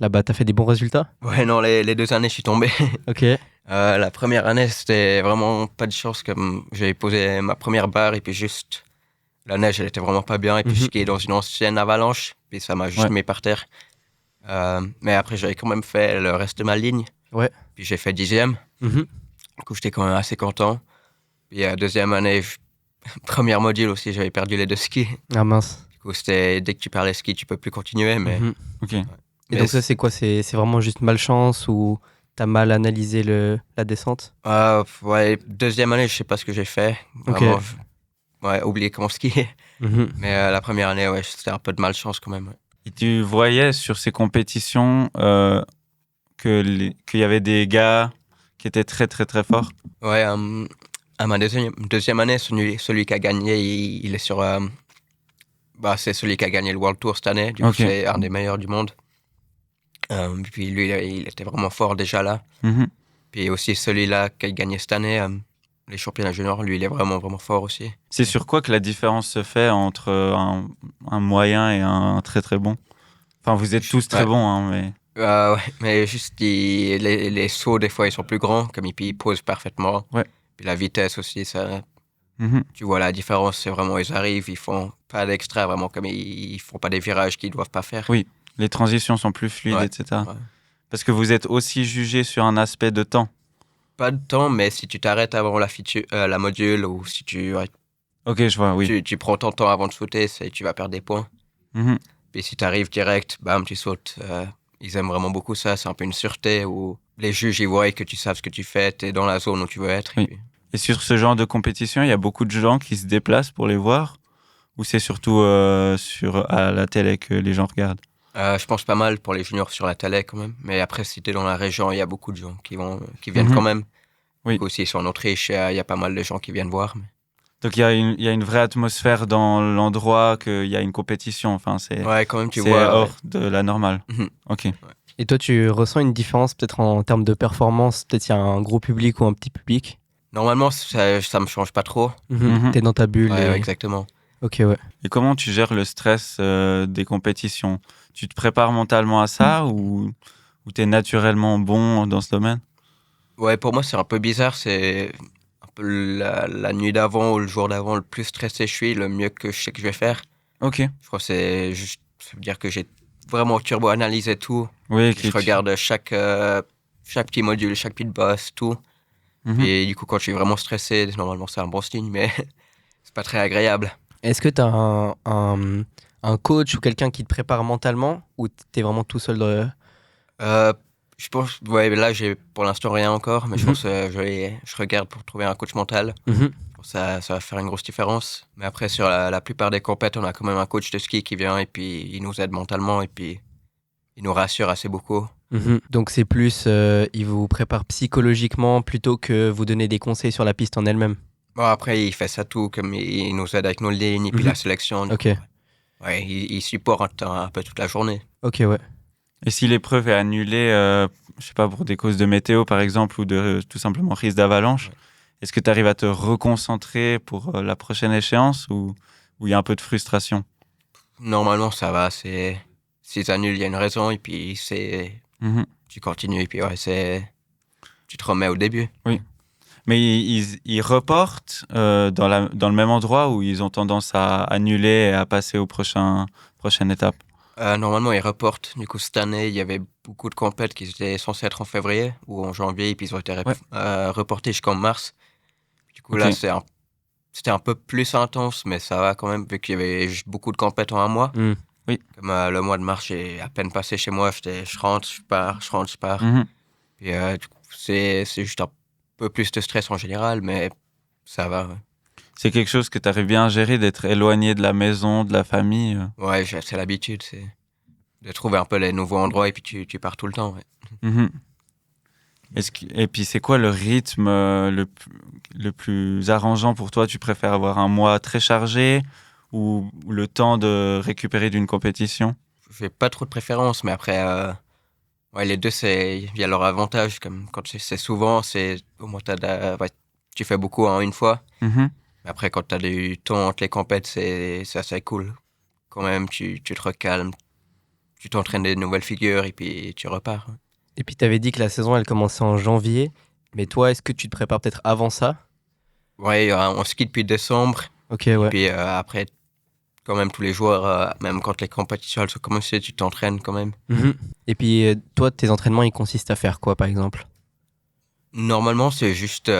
là-bas? Tu as fait des bons résultats? Ouais, non, les 2 années, je suis tombé. Ok. La première année, c'était vraiment pas de chance, comme j'avais posé ma première barre et puis juste la neige, elle était vraiment pas bien et puis je skiais dans une ancienne avalanche puis ça m'a juste mis par terre. Mais après, j'avais quand même fait le reste de ma ligne. Ouais. Puis j'ai fait 10e. Du coup, j'étais quand même assez content. Puis deuxième année, première module aussi, j'avais perdu les 2 skis. Ah mince. Du coup, c'était dès que tu perds les skis, tu peux plus continuer. Mais Ok. Et Mais donc ça, c'est quoi? C'est vraiment juste malchance ou t'as mal analysé la descente? ouais, deuxième année, je sais pas ce que j'ai fait. Vraiment, ouais, oublié comment skier. Mais la première année, ouais, c'était un peu de malchance quand même. Ouais. Et tu voyais sur ces compétitions qu'il y avait des gars qui étaient très très très forts? Ouais, à ma deuxième année, celui qui a gagné, il est sur... c'est celui qui a gagné le World Tour cette année. Du coup, c'est un des meilleurs du monde. Puis lui, il était vraiment fort déjà là. Puis aussi celui-là qui a gagné cette année, les championnats juniors, lui, il est vraiment vraiment fort aussi. C'est sur quoi que la différence se fait entre un moyen et un très très bon? Enfin, vous êtes tous très bons, hein, mais... Ouais, mais juste les sauts, des fois, ils sont plus grands, comme ils posent parfaitement. Ouais. Puis la vitesse aussi, ça... Tu vois la différence, c'est vraiment, ils arrivent, ils font pas d'extra, vraiment, comme ils font pas des virages qu'ils doivent pas faire. Oui, les transitions sont plus fluides, etc. Ouais. Parce que vous êtes aussi jugé sur un aspect de temps. Pas de temps, mais si tu t'arrêtes avant la module, ou si tu Ok, je vois, oui. tu prends ton temps avant de sauter, tu vas perdre des points. Puis si tu arrives direct, bam, tu sautes. Ils aiment vraiment beaucoup ça, c'est un peu une sûreté où les juges, ils voient que tu sais ce que tu fais, t'es dans la zone où tu veux être. Oui. Et sur ce genre de compétition, il y a beaucoup de gens qui se déplacent pour les voir? Ou c'est surtout à la télé que les gens regardent? Je pense pas mal pour les juniors sur la télé quand même. Mais après, si t'es dans la région, il y a beaucoup de gens qui viennent quand même. Oui. Du coup, aussi, en Autriche, il y a pas mal de gens qui viennent voir. Mais... Donc il y a une vraie atmosphère dans l'endroit, qu'il y a une compétition. Enfin, c'est quand même, tu c'est vois. hors de la normale. Ok. Ouais. Et toi, tu ressens une différence peut-être en termes de performance? Peut-être il y a un gros public ou un petit public? Normalement, ça me change pas trop. T'es dans ta bulle. Ouais, exactement. Ok, ouais. Et comment tu gères le stress des compétitions? Tu te prépares mentalement à ça ou tu es naturellement bon dans ce domaine? Ouais, pour moi, c'est un peu bizarre. C'est un peu la nuit d'avant ou le jour d'avant, le plus stressé je suis, le mieux que je sais que je vais faire. Ok. Je crois que c'est juste, ça veut dire que j'ai vraiment turbo-analysé tout. Oui, Je regarde chaque petit module, chaque petite boss, tout. Et du coup, quand je suis vraiment stressé, normalement, c'est un bon signe, mais c'est pas très agréable. Est-ce que tu as un coach ou quelqu'un qui te prépare mentalement ou tu es vraiment tout seul Je pense, ouais, là, j'ai pour l'instant rien encore, mais je pense que je regarde pour trouver un coach mental. Ça va faire une grosse différence. Mais après, sur la plupart des compètes, on a quand même un coach de ski qui vient et puis il nous aide mentalement et puis il nous rassure assez beaucoup. Donc c'est plus, il vous prépare psychologiquement plutôt que vous donner des conseils sur la piste en elle-même. Bon, après, il fait ça tout, comme il nous aide avec nos lignes et puis la sélection. Ok. Ouais, il supporte un peu toute la journée. Ok, ouais. Et si l'épreuve est annulée, je sais pas, pour des causes de météo par exemple, ou de tout simplement risque d'avalanche, est-ce que tu arrives à te reconcentrer pour la prochaine échéance ou il y a un peu de frustration? Normalement, ça va. S'ils annulent, il y a une raison et puis tu continues et puis tu te remets au début. Oui. Mais ils reportent dans le même endroit où ils ont tendance à annuler et à passer aux prochaine étape? Normalement, ils reportent. Du coup, cette année, il y avait beaucoup de compètes qui étaient censées être en février ou en janvier et puis ils ont été reportés jusqu'en mars. Du coup, là, c'était un peu plus intense, mais ça va quand même, vu qu'il y avait beaucoup de compètes en un mois. Oui. Comme le mois de mars, j'ai à peine passé chez moi. Je rentre, je pars. Puis, du coup, c'est juste un peu plus de stress en général, mais ça va. Ouais. C'est quelque chose que tu arrives bien à gérer, d'être éloigné de la maison, de la famille? Ouais, c'est l'habitude, c'est de trouver un peu les nouveaux endroits et puis tu pars tout le temps. Ouais. Et puis c'est quoi le rythme le plus arrangeant pour toi? Tu préfères avoir un mois très chargé ou le temps de récupérer d'une compétition? J'ai pas trop de préférence, mais après, les deux, il y a leur avantage. Comme quand c'est souvent, au moins tu fais beaucoup en une fois. Mais après, quand tu as du temps entre les compètes, c'est assez cool. Quand même, tu te recalmes, tu t'entraînes des nouvelles figures et puis tu repars. Et puis tu avais dit que la saison, elle commençait en janvier. Mais toi, est-ce que tu te prépares peut-être avant ça? Ouais, on skie depuis décembre. Ok, ouais. Puis après, quand même, tous les jours, même quand les compétitions elles sont commencées, tu t'entraînes quand même. Et puis, toi, tes entraînements, ils consistent à faire quoi, par exemple? Normalement, c'est juste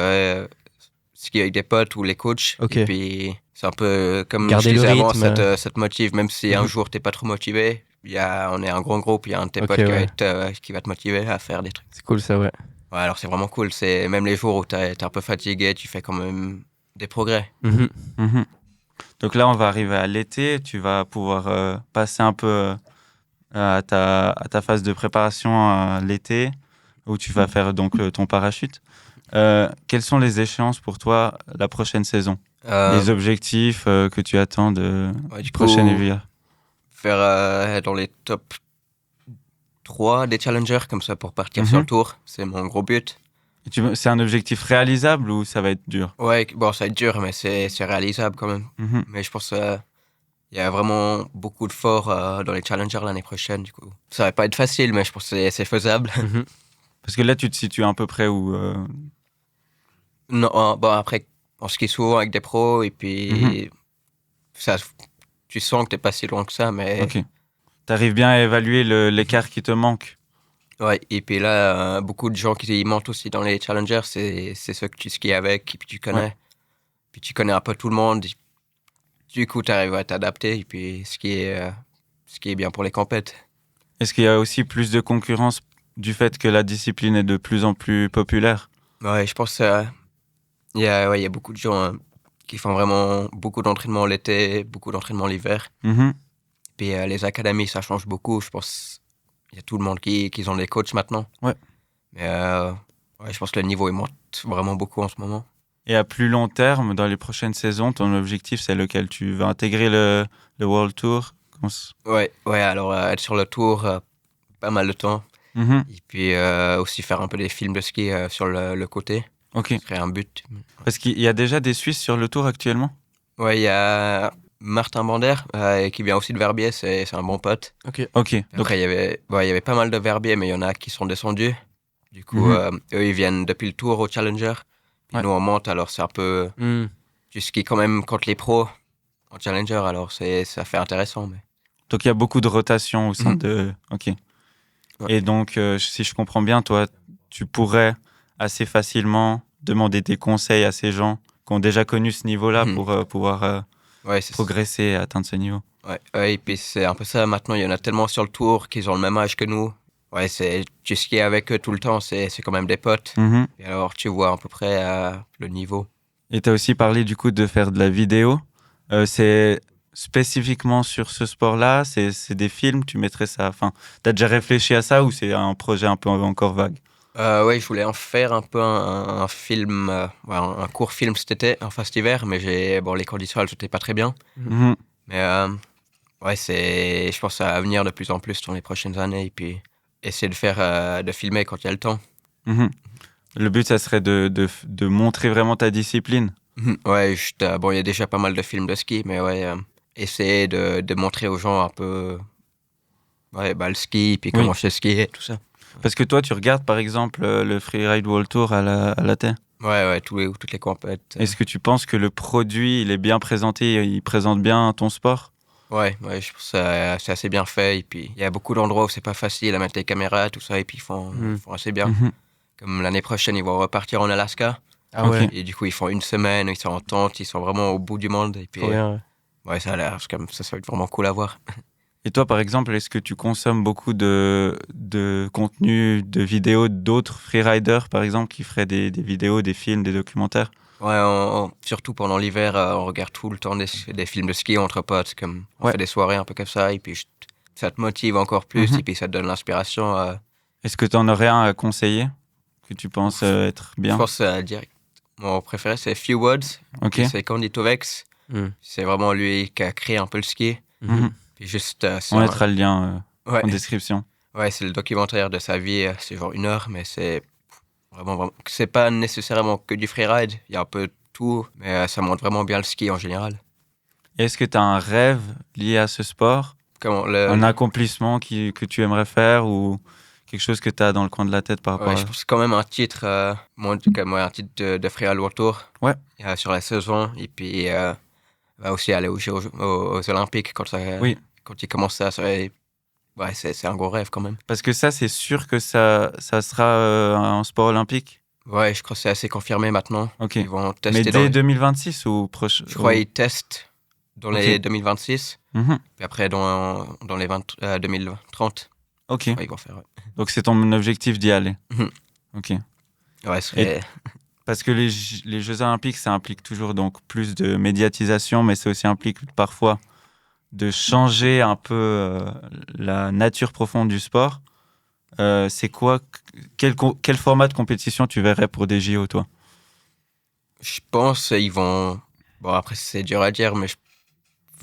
skier avec des potes ou les coachs. Ok. Et puis, c'est un peu comme Garder je le disais avant, rythme. ça te motive. Même si un Mhm. jour, t'es pas trop motivé, on est un grand groupe, il y a un de tes Ok, potes ouais. qui va te motiver à faire des trucs. C'est cool, ça, ouais. Ouais, alors c'est vraiment cool. C'est même les jours où t'es un peu fatigué, tu fais quand même des progrès. Mhm. Donc là, on va arriver à l'été. Tu vas pouvoir passer un peu à ta phase de préparation à l'été, où tu vas faire donc ton parachute. Quelles sont les échéances pour toi la prochaine saison? Les objectifs que tu attends de Ouais, du prochaine coup, hiver? faire dans les top 3 des challengers, comme ça, pour partir sur Mhm. le tour, c'est mon gros but. C'est un objectif réalisable ou ça va être dur? Ouais, bon, ça va être dur, mais c'est réalisable quand même. Mhm. Mais je pense il y a vraiment beaucoup de forts dans les challengers l'année prochaine, du coup. Ça va pas être facile, mais je pense que c'est faisable. Mhm. Parce que là, tu te situes à peu près où Non, bon, après, on skie souvent avec des pros, et puis ça, tu sens que t'es pas si loin que ça, mais Ok. T'arrives bien à évaluer l'écart qui te manque. ouais. Et puis là, beaucoup de gens qui montent aussi dans les challengers, c'est ceux que tu skis avec, et puis tu connais. Ouais. Puis tu connais un peu tout le monde. Du coup, tu arrives à t'adapter, et puis ce qui est bien pour les compètes. Est-ce qu'il y a aussi plus de concurrence du fait que la discipline est de plus en plus populaire? Ouais, je pense il y a beaucoup de gens qui font vraiment beaucoup d'entraînement l'été, beaucoup d'entraînement l'hiver. Mhm. Puis les académies, ça change beaucoup. Je pense il y a tout le monde qui ont des coachs maintenant. Ouais. Mais ouais, je pense que le niveau il monte vraiment beaucoup en ce moment. Et à plus long terme, dans les prochaines saisons, ton objectif, c'est lequel? Tu veux intégrer le World Tour? Ouais, alors être sur le tour pas mal de temps. Mhm. Et puis aussi faire un peu des films de ski sur le côté. Ok. Ce serait un but. Parce qu'il y a déjà des Suisses sur le Tour actuellement? Ouais, il y a Martin Bander qui vient aussi de Verbier, c'est un bon pote. Ok. Donc, Après, il y avait pas mal de Verbier, mais il y en a qui sont descendus. Du coup, eux, ils viennent depuis le Tour au Challenger. Puis Ouais. nous, on monte, alors c'est un peu... Tu skis quand même contre les pros en Challenger, alors ça fait intéressant. Mais... donc il y a beaucoup de rotation au sein Mhm. de... Ok. Ouais. Et donc, si je comprends bien, toi, tu pourrais assez facilement demander des conseils à ces gens qui ont déjà connu ce niveau-là Mhm. pour pouvoir Ouais, c'est ça. progresser et atteindre ce niveau. Ouais, et puis c'est un peu ça. Maintenant, il y en a tellement sur le Tour qu'ils ont le même âge que nous. Ouais, tu skis avec eux tout le temps, c'est quand même des potes. Mhm. Et alors, tu vois à peu près le niveau. Et tu as aussi parlé du coup de faire de la vidéo. C'est spécifiquement sur ce sport-là, c'est des films, tu mettrais ça. Enfin, tu as déjà réfléchi à ça ou c'est un projet un peu encore vague? Ouais, je voulais en faire un peu un film, ouais, un court film cet été, enfin cet hiver, mais bon, les conditions elles n'étaient pas très bien. Mhm. Mais ouais, je pense à venir de plus en plus dans les prochaines années et puis essayer de filmer quand il y a le temps. Mhm. Le but, ça serait de montrer vraiment ta discipline. Ouais, bon, il y a déjà pas mal de films de ski, mais ouais, essayer de montrer aux gens un peu ouais, le ski, puis comment je sais skier, tout ça. Parce que toi, tu regardes par exemple le Freeride World Tour à la télé. Ouais, toutes les compètes. Est-ce que tu penses que le produit, il est bien présenté, il présente bien ton sport? Ouais, je pense que c'est assez bien fait. Et puis, il y a beaucoup d'endroits où c'est pas facile à mettre les caméras, tout ça, et puis ils font assez bien. Mhm. Comme l'année prochaine, ils vont repartir en Alaska. Ah Ok. ouais, Et du coup, ils font une semaine, ils sont en tente, ils sont vraiment au bout du monde. Et puis, trop bien. Ouais. ouais, ça a l'air, ça va être vraiment cool à voir. Et toi, par exemple, est-ce que tu consommes beaucoup de contenu, de vidéos d'autres freeriders, par exemple, qui feraient des vidéos, des films, des documentaires? Ouais, surtout pendant l'hiver, on regarde tout le temps des films de ski entre potes. Comme on Ouais. fait des soirées un peu comme ça, et puis ça te motive encore plus, Mhm. et puis ça te donne l'inspiration. Est-ce que tu en aurais un à conseiller que tu penses être Je bien? pense direct. Mon préféré, c'est Few Words. Ok. C'est Candy Tovex. C'est vraiment lui qui a créé un peu le ski. Mhm. Puis juste, On mettra le lien ouais, en description. ouais, c'est le documentaire de sa vie. C'est genre 1 heure, mais c'est vraiment. C'est pas nécessairement que du freeride. Il y a un peu tout, mais ça montre vraiment bien le ski en général. Et est-ce que tu as un rêve lié à ce sport? Comment Un accomplissement que tu aimerais faire ou Quelque chose que tu as dans le coin de la tête par rapport je pense quand même un titre, un titre de Freeride World Tour. Ouais. Sur la saison. Et puis, va aussi aller aux Olympiques quand il commence ça. C'est un gros rêve quand même. Parce que ça, c'est sûr que ça sera un sport olympique. Ouais, je crois que c'est assez confirmé maintenant. Ok. Ils vont tester. Mais dès 2026 ou proche? Je crois qu'ils testent dans les 2026. Mm-hmm. Puis après, dans les 2030. Ok. Ils vont faire. Ouais. Donc, c'est ton objectif d'y aller. Mm-hmm. Ok. Ouais, parce que les Jeux Olympiques, ça implique toujours donc plus de médiatisation, mais ça aussi implique parfois de changer un peu la nature profonde du sport. C'est quoi quel format de compétition tu verrais pour des JO, toi? Je pense qu'ils vont... Bon, après, c'est dur à dire, mais je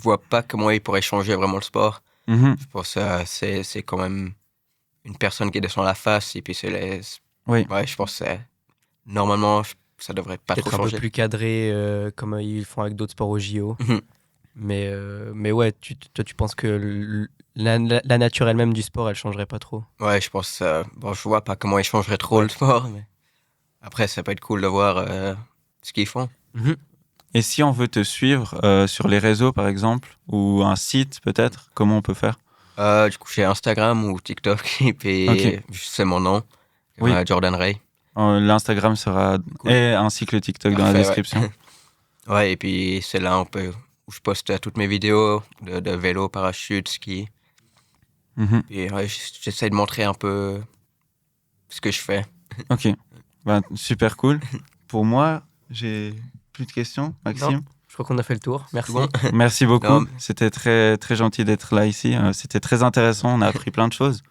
vois pas comment ils pourraient changer vraiment le sport. Mm-hmm. Je pense que c'est quand même une personne qui descend la face, et puis c'est les... Oui. Ouais, je pense que normalement, ça devrait pas trop changer. Peut-être un peu plus cadré, comme ils font avec d'autres sports au JO. Mm-hmm. Mais ouais, toi, tu penses que la nature elle-même du sport, elle changerait pas trop? Ouais, je pense... je vois pas comment ils changeraient trop le sport, mais... Après, ça peut être cool de voir ce qu'ils font. Mm-hmm. Et si on veut te suivre sur les réseaux, par exemple, ou un site peut-être, comment on peut faire? Du coup, j'ai Instagram ou TikTok, et puis c'est mon nom, Jordan Ray. L'Instagram sera... Cool. Et ainsi que le TikTok dans la description. Ouais, et puis c'est là où je poste toutes mes vidéos de vélo, parachute, ski. Mm-hmm. Et j'essaie de montrer un peu ce que je fais. Ok, super cool. Pour moi, j'ai plus de questions, Maxime. Non, je crois qu'on a fait le tour. Merci. Bon. Merci beaucoup. Non. C'était très, très gentil d'être là ici. C'était très intéressant. On a appris plein de choses.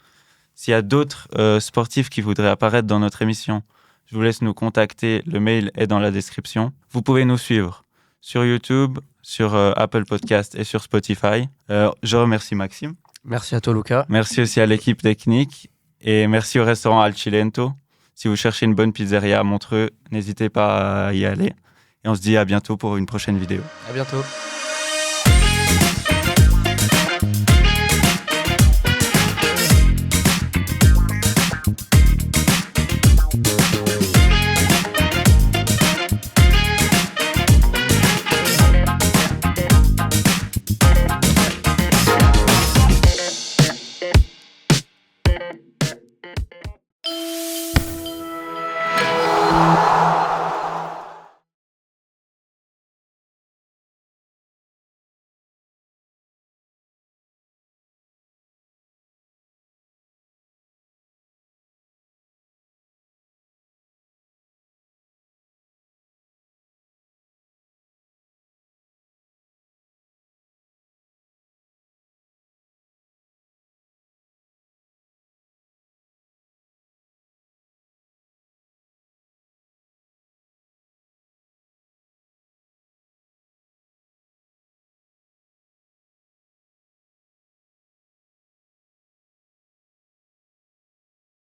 S'il y a d'autres sportifs qui voudraient apparaître dans notre émission, je vous laisse nous contacter. Le mail est dans la description. Vous pouvez nous suivre sur YouTube, sur Apple Podcast et sur Spotify. Je remercie Maxime. Merci à toi, Luca. Merci aussi à l'équipe technique et merci au restaurant Al Cilento. Si vous cherchez une bonne pizzeria à Montreux, n'hésitez pas à y aller. Et on se dit à bientôt pour une prochaine vidéo. À bientôt.